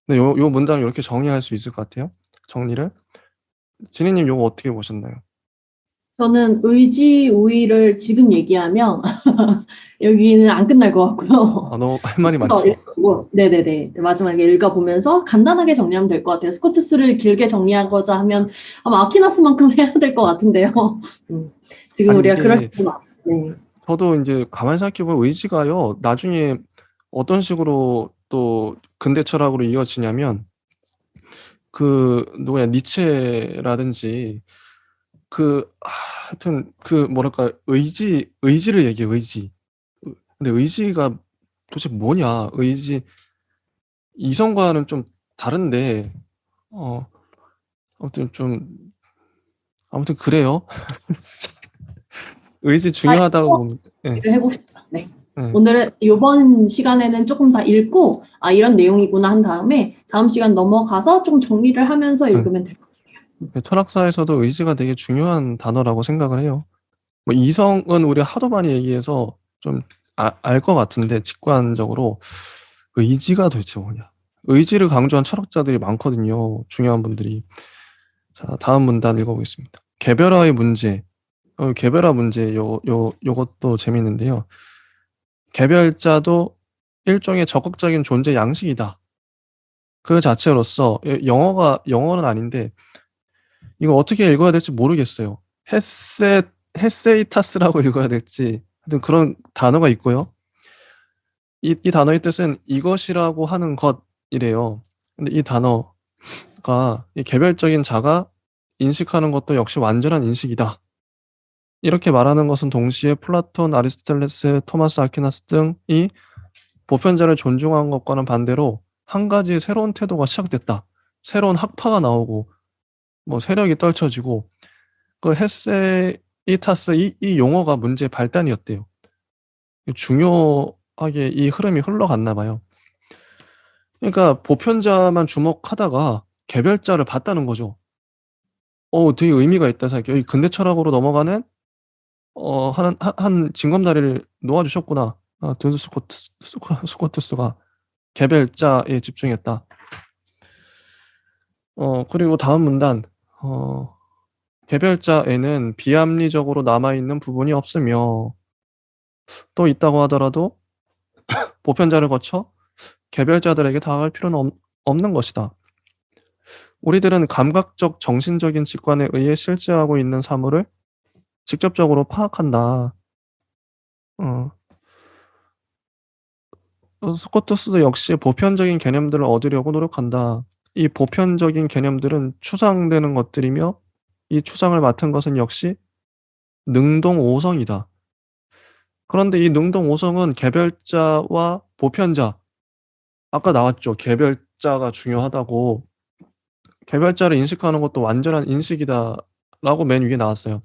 네, 요 문장을 이렇게 정리할 수 있을 것 같아요. 정리를. 지니님 요거 어떻게 보셨나요? 저는 의지 우위를 지금 얘기하면 여기는 안 끝날 것 같고요. 너무 할 말이 조금 더 많죠. 읽고, 네네네. 마지막에 읽어보면서 간단하게 정리하면 될 것 같아요. 스코투스를 길게 정리하고자 하면 아마 아퀴나스만큼 해야 될 것 같은데요. 지금 아니, 우리가 이게 그럴 수는 네. 저도 이제 가만히 생각해보면 의지가요, 나중에 어떤 식으로 또 근대 철학으로 이어지냐면, 니체라든지, 하여튼, 뭐랄까, 의지를 얘기해, 의지. 근데 의지가 도대체 뭐냐, 이성과는 좀 다른데, 어, 아무튼 아무튼 그래요. 의지 중요하다고 봅니다. 네, 얘기를 해봅시다. 네. 네. 오늘은 이번 시간에는 조금 다 읽고 이런 내용이구나 한 다음에 다음 시간 넘어가서 좀 정리를 하면서 읽으면 될 것 같아요. 철학사에서도 의지가 되게 중요한 단어라고 생각을 해요. 이성은 우리가 하도 많이 얘기해서 좀 알 것 같은데 직관적으로 의지가 도대체 뭐냐. 의지를 강조한 철학자들이 많거든요. 중요한 분들이. 자, 다음 문단 읽어보겠습니다. 개별화의 문제. 개별화 문제 요것도 재밌는데요. 개별자도 일종의 적극적인 존재 양식이다. 그 자체로서 영어는 아닌데 이거 어떻게 읽어야 될지 모르겠어요. 헤세이타스라고 읽어야 될지 하여튼 그런 단어가 있고요. 이 단어의 뜻은 이것이라고 하는 것이래요. 근데 이 단어가 이 개별적인 자가 인식하는 것도 역시 완전한 인식이다. 이렇게 말하는 것은 동시에 플라톤, 아리스토텔레스, 토마스 아퀴나스 등이 보편자를 존중한 것과는 반대로 한 가지 새로운 태도가 시작됐다. 새로운 학파가 나오고 뭐 세력이 떨쳐지고 그 헤세이타스 이 용어가 문제의 발단이었대요. 중요하게 이 흐름이 흘러갔나 봐요. 그러니까 보편자만 주목하다가 개별자를 봤다는 거죠. 되게 의미가 있다 생각해요. 여기 근대 철학으로 넘어가는 한 징검다리를 놓아주셨구나. 둔스 스코투스가 개별자에 집중했다. 그리고 다음 문단. 개별자에는 비합리적으로 남아있는 부분이 없으며 또 있다고 하더라도 보편자를 거쳐 개별자들에게 다가갈 필요는 없는 것이다. 우리들은 감각적 정신적인 직관에 의해 실제하고 있는 사물을 직접적으로 파악한다. 어, 스코투스도 역시 보편적인 개념들을 얻으려고 노력한다. 이 보편적인 개념들은 추상되는 것들이며 이 추상을 맡은 것은 역시 능동오성이다. 그런데 이 능동오성은 개별자와 보편자, 아까 나왔죠. 개별자가 중요하다고. 개별자를 인식하는 것도 완전한 인식이다라고 맨 위에 나왔어요.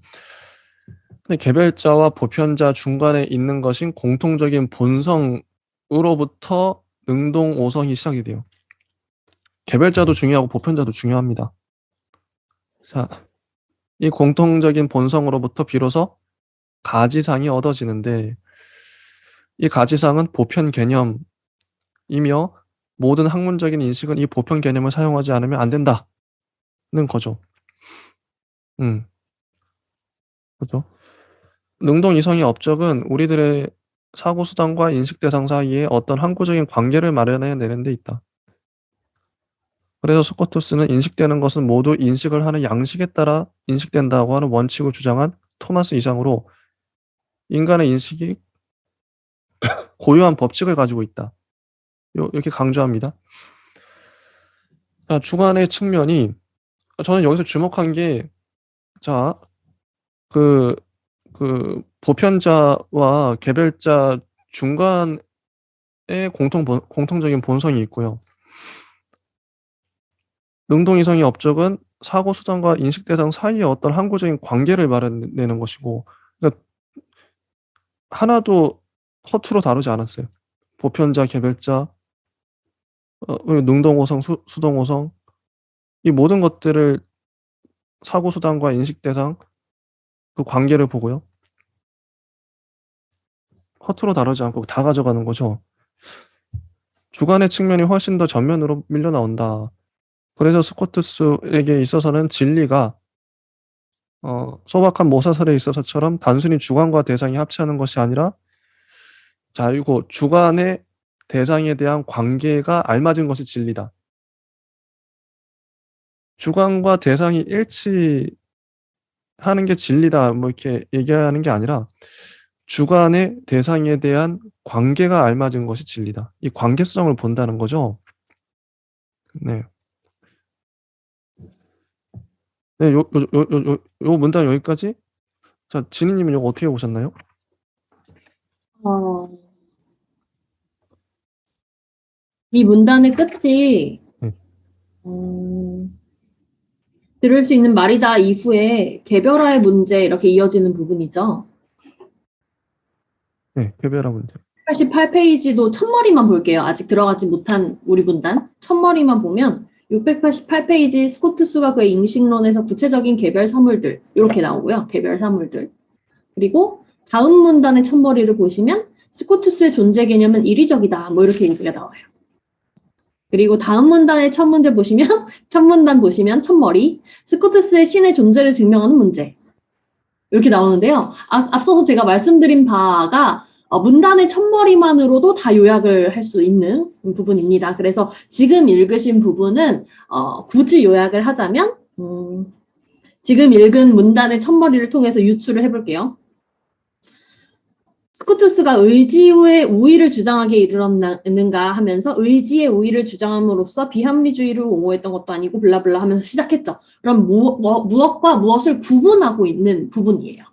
근데 개별자와 보편자 중간에 있는 것인 공통적인 본성으로부터 능동오성이 시작이 돼요. 개별자도 중요하고 보편자도 중요합니다. 자, 이 공통적인 본성으로부터 비로소 가지상이 얻어지는데 이 가지상은 보편 개념이며 모든 학문적인 인식은 이 보편 개념을 사용하지 않으면 안 된다는 거죠. 그죠? 능동 이성의 업적은 우리들의 사고 수단과 인식 대상 사이에 어떤 항구적인 관계를 마련해 내는 데 있다. 그래서 스코투스는 인식되는 것은 모두 인식을 하는 양식에 따라 인식된다고 하는 원칙을 주장한 토마스 이상으로 인간의 인식이 고유한 법칙을 가지고 있다. 이렇게 강조합니다. 자, 주관의 측면이 저는 여기서 주목한 게 자, 그 보편자와 개별자 중간에 공통적인 본성이 있고요. 능동이성의 업적은 사고 수단과 인식 대상 사이에 어떤 항구적인 관계를 마련내는 것이고, 그러니까 하나도 허투루 다루지 않았어요. 보편자, 개별자, 능동호성, 수동호성, 이 모든 것들을 사고 수단과 인식 대상 그 관계를 보고요. 허투루 다루지 않고 다 가져가는 거죠. 주관의 측면이 훨씬 더 전면으로 밀려 나온다. 그래서 스코투스에게 있어서는 진리가 소박한 모사설에 있어서처럼 단순히 주관과 대상이 합치하는 것이 아니라 이거 주관의 대상에 대한 관계가 알맞은 것이 진리다. 주관과 대상이 일치하는 게 진리다. 뭐 이렇게 얘기하는 게 아니라 주관의 대상에 대한 관계가 알맞은 것이 진리다. 이 관계성을 본다는 거죠. 네. 네, 요 문단 여기까지. 자, 진희님은 이거 어떻게 보셨나요? 이 문단의 끝이 네. 들을 수 있는 말이다 이후에 개별화의 문제 이렇게 이어지는 부분이죠. 네, 개별화 문제. 88페이지도 첫머리만 볼게요. 아직 들어가지 못한 우리 문단. 첫머리만 보면 688페이지 스코투스가 그의 인식론에서 구체적인 개별 사물들 이렇게 나오고요. 개별 사물들. 그리고 다음 문단의 첫머리를 보시면 스코투스의 존재 개념은 이리적이다. 뭐 이렇게 얘기가 나와요. 그리고 다음 문단의 첫 문제 보시면 첫 문단 보시면 첫머리 스코투스의 신의 존재를 증명하는 문제 이렇게 나오는데요. 앞서서 제가 말씀드린 바가 문단의 첫머리만으로도 다 요약을 할 수 있는 부분입니다. 그래서 지금 읽으신 부분은 굳이 요약을 하자면 지금 읽은 문단의 첫머리를 통해서 유추를 해볼게요. 스코투스가 의지의 우위를 주장하기에 이르렀는가 하면서 의지의 우위를 주장함으로써 비합리주의를 옹호했던 것도 아니고 블라블라 하면서 시작했죠. 그럼 무엇과 무엇을 구분하고 있는 부분이에요.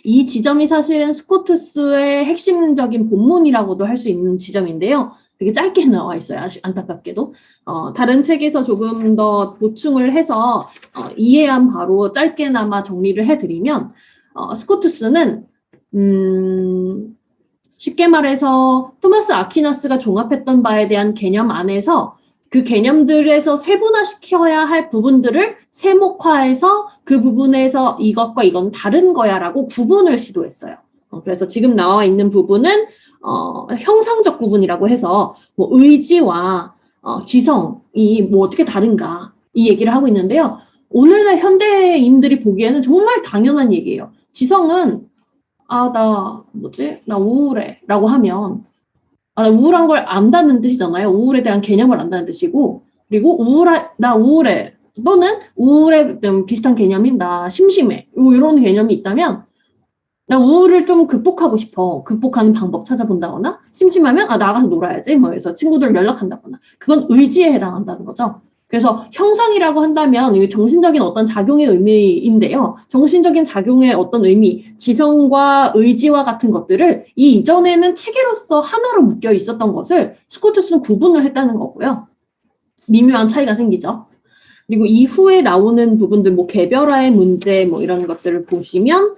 이 지점이 사실은 스코투스의 핵심적인 본문이라고도 할 수 있는 지점인데요. 되게 짧게 나와 있어요. 안타깝게도. 다른 책에서 조금 더 보충을 해서 이해한 바로 짧게나마 정리를 해드리면 스코투스는 쉽게 말해서 토마스 아퀴나스가 종합했던 바에 대한 개념 안에서 그 개념들에서 세분화시켜야 할 부분들을 세목화해서 그 부분에서 이것과 이건 다른 거야 라고 구분을 시도했어요. 그래서 지금 나와 있는 부분은 형상적 구분이라고 해서 뭐 의지와 지성이 뭐 어떻게 다른가 이 얘기를 하고 있는데요. 오늘날 현대인들이 보기에는 정말 당연한 얘기예요. 지성은 나 우울해 라고 하면 나 우울한 걸 안다는 뜻이잖아요. 우울에 대한 개념을 안다는 뜻이고 그리고 나 우울해 또는 우울에 비슷한 개념인 나 심심해 이런 개념이 있다면 나 우울을 좀 극복하고 싶어. 극복하는 방법 찾아본다거나 심심하면 나가서 놀아야지 뭐 해서 친구들 연락한다거나 그건 의지에 해당한다는 거죠. 그래서 형상이라고 한다면 정신적인 어떤 작용의 의미인데요. 정신적인 작용의 어떤 의미, 지성과 의지와 같은 것들을 이 이전에는 체계로서 하나로 묶여 있었던 것을 스코투스는 구분을 했다는 거고요. 미묘한 차이가 생기죠. 그리고 이후에 나오는 부분들, 뭐 개별화의 문제, 뭐 이런 것들을 보시면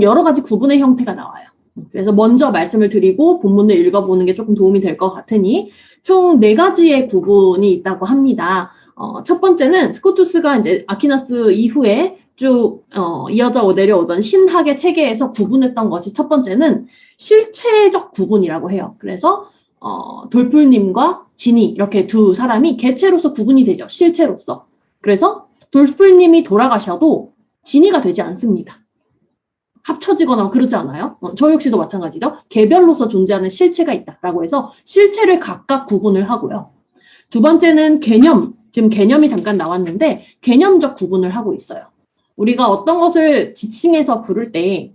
여러 가지 구분의 형태가 나와요. 그래서 먼저 말씀을 드리고 본문을 읽어보는 게 조금 도움이 될 것 같으니 총 4가지의 구분이 있다고 합니다. 첫 번째는 스코투스가 이제 아퀴나스 이후에 쭉 이어져 내려오던 신학의 체계에서 구분했던 것이 첫 번째는 실체적 구분이라고 해요. 그래서 돌풀님과 진이 이렇게 두 사람이 개체로서 구분이 되죠. 실체로서. 그래서 돌풀님이 돌아가셔도 진이가 되지 않습니다. 합쳐지거나 그러지 않아요? 저 역시도 마찬가지죠. 개별로서 존재하는 실체가 있다라고 해서 실체를 각각 구분을 하고요. 두 번째는 개념, 지금 개념이 잠깐 나왔는데 개념적 구분을 하고 있어요. 우리가 어떤 것을 지칭해서 부를 때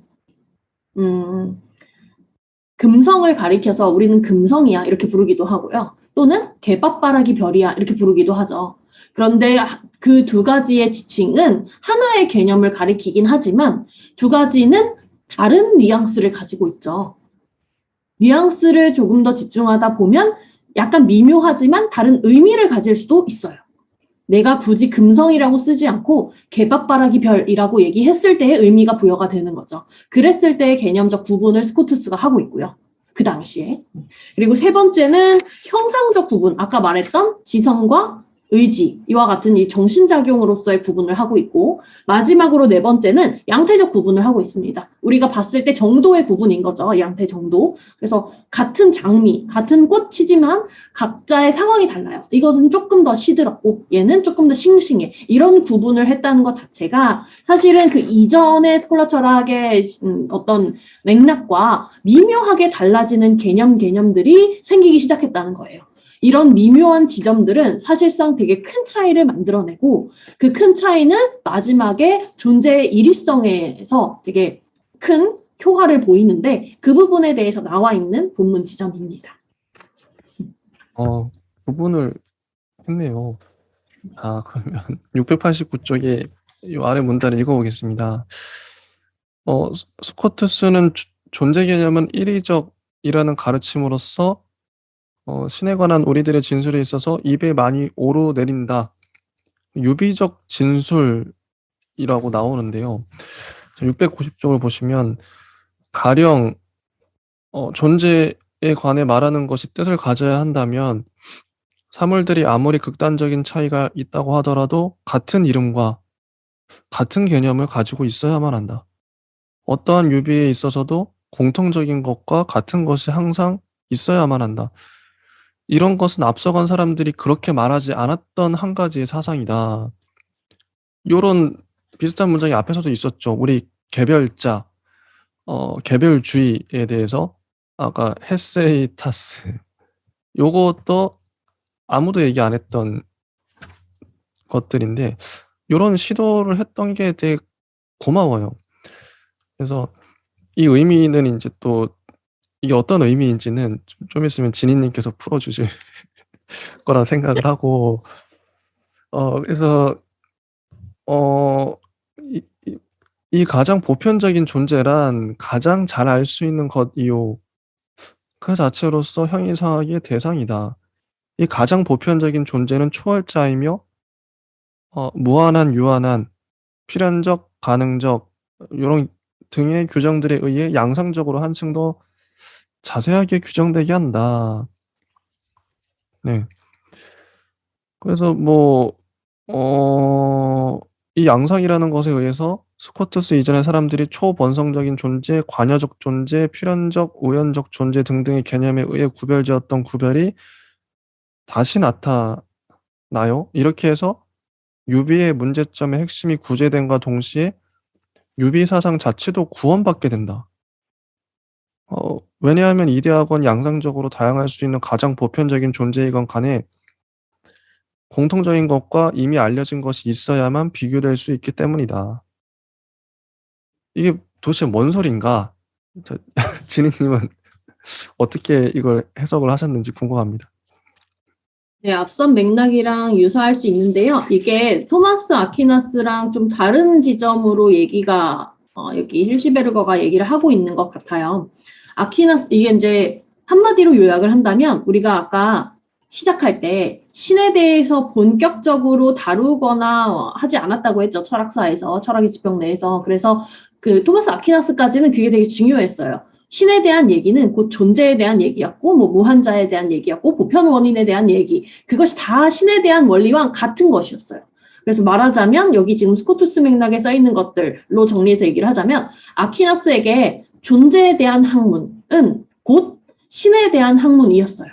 금성을 가리켜서 우리는 금성이야 이렇게 부르기도 하고요. 또는 개밥바라기 별이야 이렇게 부르기도 하죠. 그런데 그 두 가지의 지칭은 하나의 개념을 가리키긴 하지만 두 가지는 다른 뉘앙스를 가지고 있죠. 뉘앙스를 조금 더 집중하다 보면 약간 미묘하지만 다른 의미를 가질 수도 있어요. 내가 굳이 금성이라고 쓰지 않고 개밥바라기 별이라고 얘기했을 때의 의미가 부여가 되는 거죠. 그랬을 때의 개념적 구분을 스코투스가 하고 있고요. 그 당시에. 그리고 세 번째는 형상적 구분, 아까 말했던 지성과 의지, 이와 같은 이 정신작용으로서의 구분을 하고 있고 마지막으로 네 번째는 양태적 구분을 하고 있습니다. 우리가 봤을 때 정도의 구분인 거죠. 양태 정도. 그래서 같은 장미, 같은 꽃이지만 각자의 상황이 달라요. 이것은 조금 더 시들었고 얘는 조금 더 싱싱해. 이런 구분을 했다는 것 자체가 사실은 그 이전의 스콜라 철학의 어떤 맥락과 미묘하게 달라지는 개념들이 생기기 시작했다는 거예요. 이런 미묘한 지점들은 사실상 되게 큰 차이를 만들어내고 그 큰 차이는 마지막에 존재의 일위성에서 되게 큰 효과를 보이는데 그 부분에 대해서 나와 있는 본문 지점입니다. 부분을 했네요. 그러면 689쪽에 이 아래 문단을 읽어보겠습니다. 스코투스는 존재 개념은 일의적이라는 가르침으로써 신에 관한 우리들의 진술에 있어서 입에 많이 오르내린다. 유비적 진술이라고 나오는데요. 690쪽을 보시면 가령 존재에 관해 말하는 것이 뜻을 가져야 한다면 사물들이 아무리 극단적인 차이가 있다고 하더라도 같은 이름과 같은 개념을 가지고 있어야만 한다. 어떠한 유비에 있어서도 공통적인 것과 같은 것이 항상 있어야만 한다. 이런 것은 앞서간 사람들이 그렇게 말하지 않았던 한 가지의 사상이다. 이런 비슷한 문장이 앞에서도 있었죠. 우리 개별자, 개별주의에 대해서 아까 헤세이타스 요것도 아무도 얘기 안 했던 것들인데 요런 시도를 했던 게 되게 고마워요. 그래서 이 의미는 인제 또 이게 어떤 의미인지는 좀 있으면 지니 님께서 풀어 주실 거라 생각을 하고 그래서 어 이 이 이 가장 보편적인 존재란 가장 잘 알 수 있는 것이요. 그 자체로서 형이상학의 대상이다. 이 가장 보편적인 존재는 초월자이며 무한한, 유한한, 필연적, 가능적 요런 등의 규정들에 의해 양상적으로 한층 더 자세하게 규정되게 한다. 네. 그래서 뭐 이 양상이라는 것에 의해서 스코투스 이전의 사람들이 초번성적인 존재, 관여적 존재, 필연적, 우연적 존재 등등의 개념에 의해 구별지었던 구별이 다시 나타나요. 이렇게 해서 유비의 문제점의 핵심이 구제됨과 동시에 유비 사상 자체도 구원받게 된다. 왜냐하면 이데아건 양상적으로 다양할 수 있는 가장 보편적인 존재이건 간에 공통적인 것과 이미 알려진 것이 있어야만 비교될 수 있기 때문이다. 이게 도대체 뭔 소린가? 저 지니 님은 어떻게 이걸 해석을 하셨는지 궁금합니다. 네, 앞선 맥락이랑 유사할 수 있는데요. 이게 토마스 아퀴나스랑 좀 다른 지점으로 얘기가 여기 힐시베르거가 얘기를 하고 있는 것 같아요. 아퀴나스 이게 이제 한마디로 요약을 한다면 우리가 아까 시작할 때 신에 대해서 본격적으로 다루거나 하지 않았다고 했죠. 철학사에서 철학의 지평 내에서. 그래서 그 토마스 아퀴나스까지는 그게 되게 중요했어요. 신에 대한 얘기는 곧 존재에 대한 얘기였고, 뭐 무한자에 대한 얘기였고, 보편 원인에 대한 얘기. 그것이 다 신에 대한 원리와 같은 것이었어요. 그래서 말하자면 여기 지금 스코투스 맥락에 써 있는 것들로 정리해서 얘기를 하자면 아퀴나스에게 존재에 대한 학문은 곧 신에 대한 학문이었어요.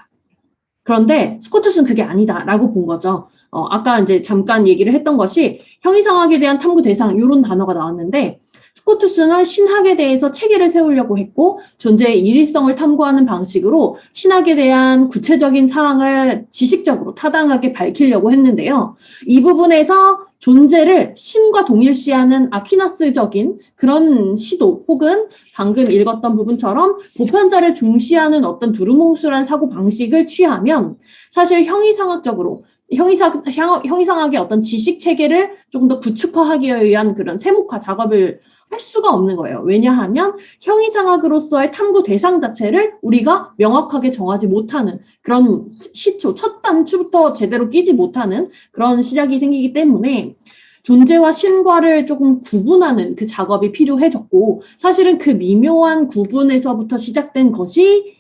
그런데 스코투스는 그게 아니다라고 본 거죠. 아까 이제 잠깐 얘기를 했던 것이 형이상학에 대한 탐구 대상 이런 단어가 나왔는데 스코투스는 신학에 대해서 체계를 세우려고 했고 존재의 일일성을 탐구하는 방식으로 신학에 대한 구체적인 사항을 지식적으로 타당하게 밝히려고 했는데요. 이 부분에서 존재를 신과 동일시하는 아퀴나스적인 그런 시도 혹은 방금 읽었던 부분처럼 보편자를 중시하는 어떤 두루뭉술한 사고 방식을 취하면 사실 형이상학적으로 형이상학의 어떤 지식 체계를 조금 더 구축화하기 위한 그런 세목화 작업을 할 수가 없는 거예요. 왜냐하면 형이상학으로서의 탐구 대상 자체를 우리가 명확하게 정하지 못하는 그런 시초, 첫 단추부터 제대로 끼지 못하는 그런 시작이 생기기 때문에 존재와 신과를 조금 구분하는 그 작업이 필요해졌고 사실은 그 미묘한 구분에서부터 시작된 것이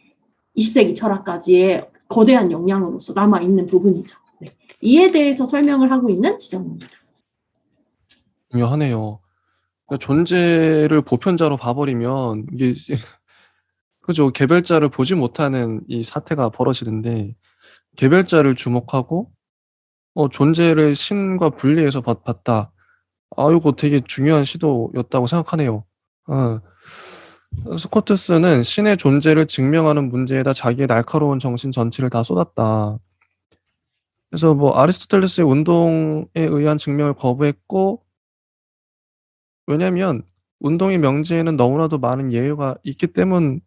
20세기 철학까지의 거대한 영향으로서 남아있는 부분이죠. 네. 이에 대해서 설명을 하고 있는 지점입니다. 중요하네요. 그러니까 존재를 보편자로 봐버리면 이게 그죠. 개별자를 보지 못하는 이 사태가 벌어지는데 개별자를 주목하고 존재를 신과 분리해서 봤다. 이거 되게 중요한 시도였다고 생각하네요. 어. 스코투스는 신의 존재를 증명하는 문제에다 자기의 날카로운 정신 전체를 다 쏟았다. 그래서 뭐 아리스토텔레스의 운동에 의한 증명을 거부했고 왜냐면 운동의 명제에는 너무나도 많은 예외가 있기 때문이다.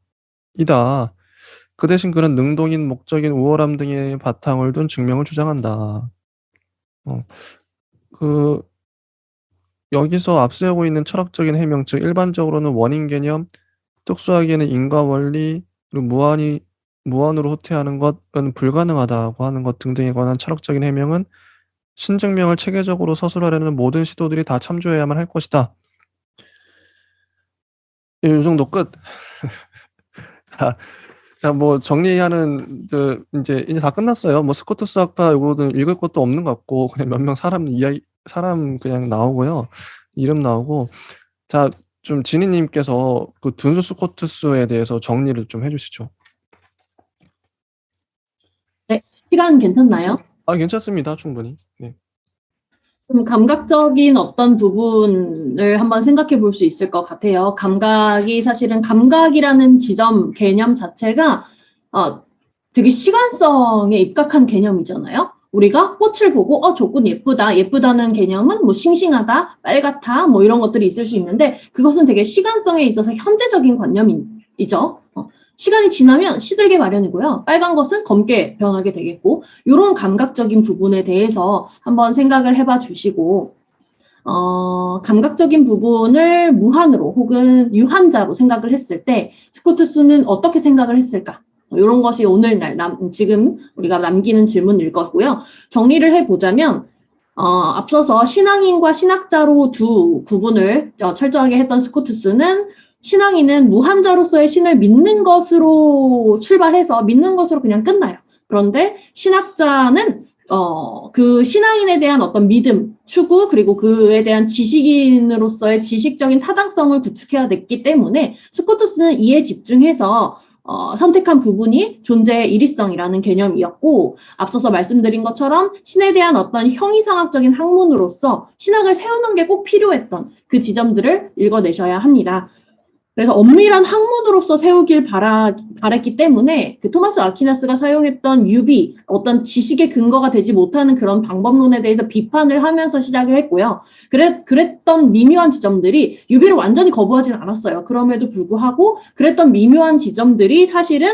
그 대신 그는 능동인, 목적인, 우월함 등의 바탕을 둔 증명을 주장한다. 어. 그 여기서 앞세우고 있는 철학적인 해명 즉 일반적으로는 원인 개념, 특수하게는 인과 원리, 그리고 무한으로 후퇴하는 것은 불가능하다고 하는 것 등등에 관한 철학적인 해명은 신증명을 체계적으로 서술하려는 모든 시도들이 다 참조해야만 할 것이다. 예, 요 정도 끝. 자, 뭐 정리하는 이제 다 끝났어요. 뭐 스코투스 학파 요거는 읽을 것도 없는 것 같고 그냥 몇 명 사람 그냥 나오고요. 이름 나오고 자, 좀 지니 님께서 그 둔수 스코투스에 대해서 정리를 좀 해 주시죠. 네, 시간 괜찮나요? 괜찮습니다. 충분히. 네. 감각적인 어떤 부분을 한번 생각해 볼 수 있을 것 같아요. 감각이 사실은 감각이라는 지점 개념 자체가 되게 시간성에 입각한 개념이잖아요. 우리가 꽃을 보고 저 꽃 예쁘다. 예쁘다는 개념은 뭐 싱싱하다, 빨갛다 뭐 이런 것들이 있을 수 있는데 그것은 되게 시간성에 있어서 현재적인 관념이죠. 시간이 지나면 시들게 마련이고요. 빨간 것은 검게 변하게 되겠고 이런 감각적인 부분에 대해서 한번 생각을 해봐 주시고 감각적인 부분을 무한으로 혹은 유한자로 생각을 했을 때 스코투스는 어떻게 생각을 했을까? 이런 것이 오늘날 지금 우리가 남기는 질문일 거고요. 정리를 해보자면 앞서서 신앙인과 신학자로 두 구분을 철저하게 했던 스코투스는 신앙인은 무한자로서의 신을 믿는 것으로 출발해서 믿는 것으로 그냥 끝나요. 그런데 신학자는 그 신앙인에 대한 어떤 믿음, 추구, 그리고 그에 대한 지식인으로서의 지식적인 타당성을 구축해야 됐기 때문에 스코투스는 이에 집중해서 선택한 부분이 존재의 일위성이라는 개념이었고 앞서서 말씀드린 것처럼 신에 대한 어떤 형이상학적인 학문으로서 신학을 세우는 게 꼭 필요했던 그 지점들을 읽어내셔야 합니다. 그래서 엄밀한 학문으로서 세우길 바랬기 때문에 그 토마스 아퀴나스가 사용했던 유비, 어떤 지식의 근거가 되지 못하는 그런 방법론에 대해서 비판을 하면서 시작을 했고요. 그랬던 미묘한 지점들이 유비를 완전히 거부하지는 않았어요. 그럼에도 불구하고 그랬던 미묘한 지점들이 사실은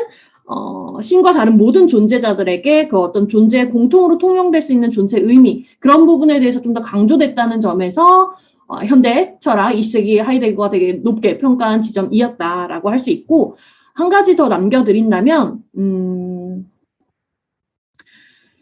신과 다른 모든 존재자들에게 그 어떤 존재의 공통으로 통용될 수 있는 존재의 의미, 그런 부분에 대해서 좀 더 강조됐다는 점에서 현대 철학 20세기 하이데거가 되게 높게 평가한 지점이었다라고 할 수 있고 한 가지 더 남겨드린다면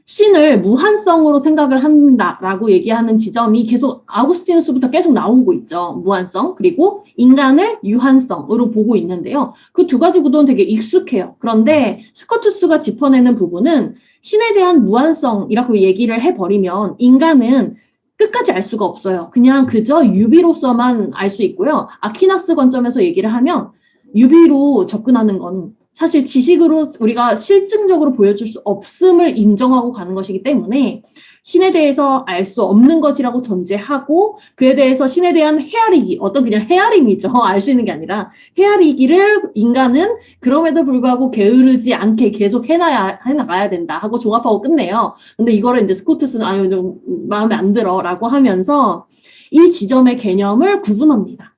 신을 무한성으로 생각을 한다라고 얘기하는 지점이 계속 아우구스티누스부터 계속 나오고 있죠. 무한성 그리고 인간을 유한성으로 보고 있는데요. 그 두 가지 구도는 되게 익숙해요. 그런데 스코투스가 짚어내는 부분은 신에 대한 무한성이라고 얘기를 해버리면 인간은 끝까지 알 수가 없어요. 그냥 그저 유비로서만 알 수 있고요. 아퀴나스 관점에서 얘기를 하면 유비로 접근하는 건 사실 지식으로 우리가 실증적으로 보여줄 수 없음을 인정하고 가는 것이기 때문에 신에 대해서 알 수 없는 것이라고 전제하고 그에 대해서 신에 대한 헤아리기, 어떤 그냥 헤아림이죠. 알 수 있는 게 아니라 헤아리기를 인간은 그럼에도 불구하고 게으르지 않게 계속 해나가야 된다 하고 종합하고 끝내요. 근데 이거를 이제 스코투스는 아유 좀 마음에 안 들어 라고 하면서 이 지점의 개념을 구분합니다.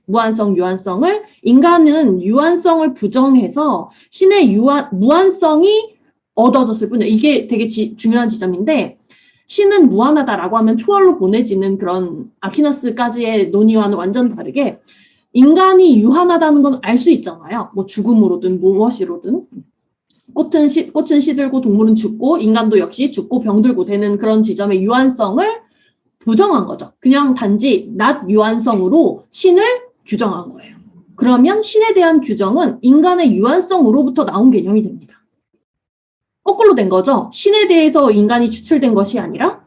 무한성, 유한성을 인간은 유한성을 부정해서 신의 무한성이 얻어졌을 뿐이에요. 이게 되게 중요한 지점인데 신은 무한하다라고 하면 초월로 보내지는 그런 아퀴나스까지의 논의와는 완전 다르게 인간이 유한하다는 건 알 수 있잖아요. 뭐 죽음으로든 무엇이로든 꽃은 시들고 동물은 죽고 인간도 역시 죽고 병들고 되는 그런 지점의 유한성을 부정한 거죠. 그냥 단지 낮 유한성으로 신을 규정한 거예요. 그러면 신에 대한 규정은 인간의 유한성으로부터 나온 개념이 됩니다. 거꾸로 된 거죠. 신에 대해서 인간이 추출된 것이 아니라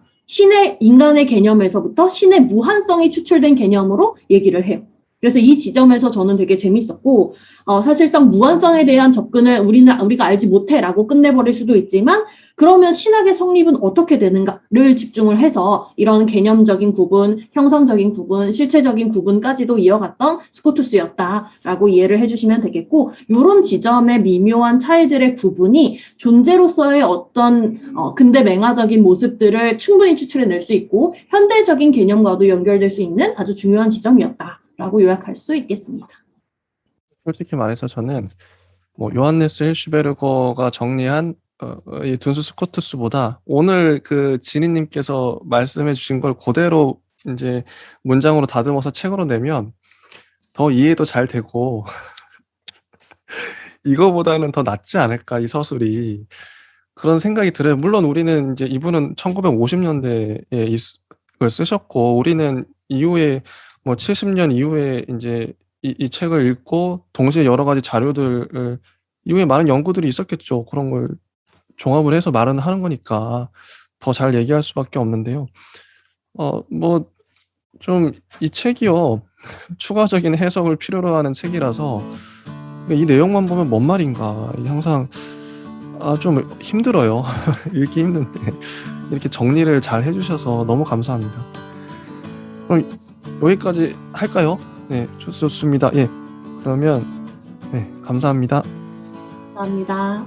인간의 개념에서부터 신의 무한성이 추출된 개념으로 얘기를 해요. 그래서 이 지점에서 저는 되게 재밌었고 사실상 무한성에 대한 접근을 우리가 알지 못해라고 끝내버릴 수도 있지만 그러면 신학의 성립은 어떻게 되는가를 집중을 해서 이런 개념적인 구분, 형성적인 구분, 실체적인 구분까지도 이어갔던 스코투스였다라고 이해를 해주시면 되겠고 이런 지점의 미묘한 차이들의 구분이 존재로서의 어떤 근대 맹아적인 모습들을 충분히 추출해낼 수 있고 현대적인 개념과도 연결될 수 있는 아주 중요한 지점이었다. 라고 요약할 수 있겠습니다. 솔직히 말해서 저는 뭐 요한네스 힐슈베르거가 정리한 이 둔수 스코투스보다 오늘 그 진희님께서 말씀해 주신 걸 그대로 이제 문장으로 다듬어서 책으로 내면 더 이해도 잘 되고 이거보다는 더 낫지 않을까 이 서술이 그런 생각이 들어요. 물론 우리는 이제 이분은 1950년대에 이걸 쓰셨고 우리는 이후에 뭐 70년 이후에 이제 이 책을 읽고 동시에 여러 가지 자료들을 이후에 많은 연구들이 있었겠죠. 그런 걸 종합을 해서 말은 하는 거니까 더 잘 얘기할 수밖에 없는데요. 뭐 좀 이 책이요 추가적인 해석을 필요로 하는 책이라서 이 내용만 보면 뭔 말인가 항상 좀 힘들어요. 읽기 힘든데 이렇게 정리를 잘 해주셔서 너무 감사합니다. 그럼 여기까지 할까요? 네, 좋습니다. 예, 그러면 네, 감사합니다. 감사합니다.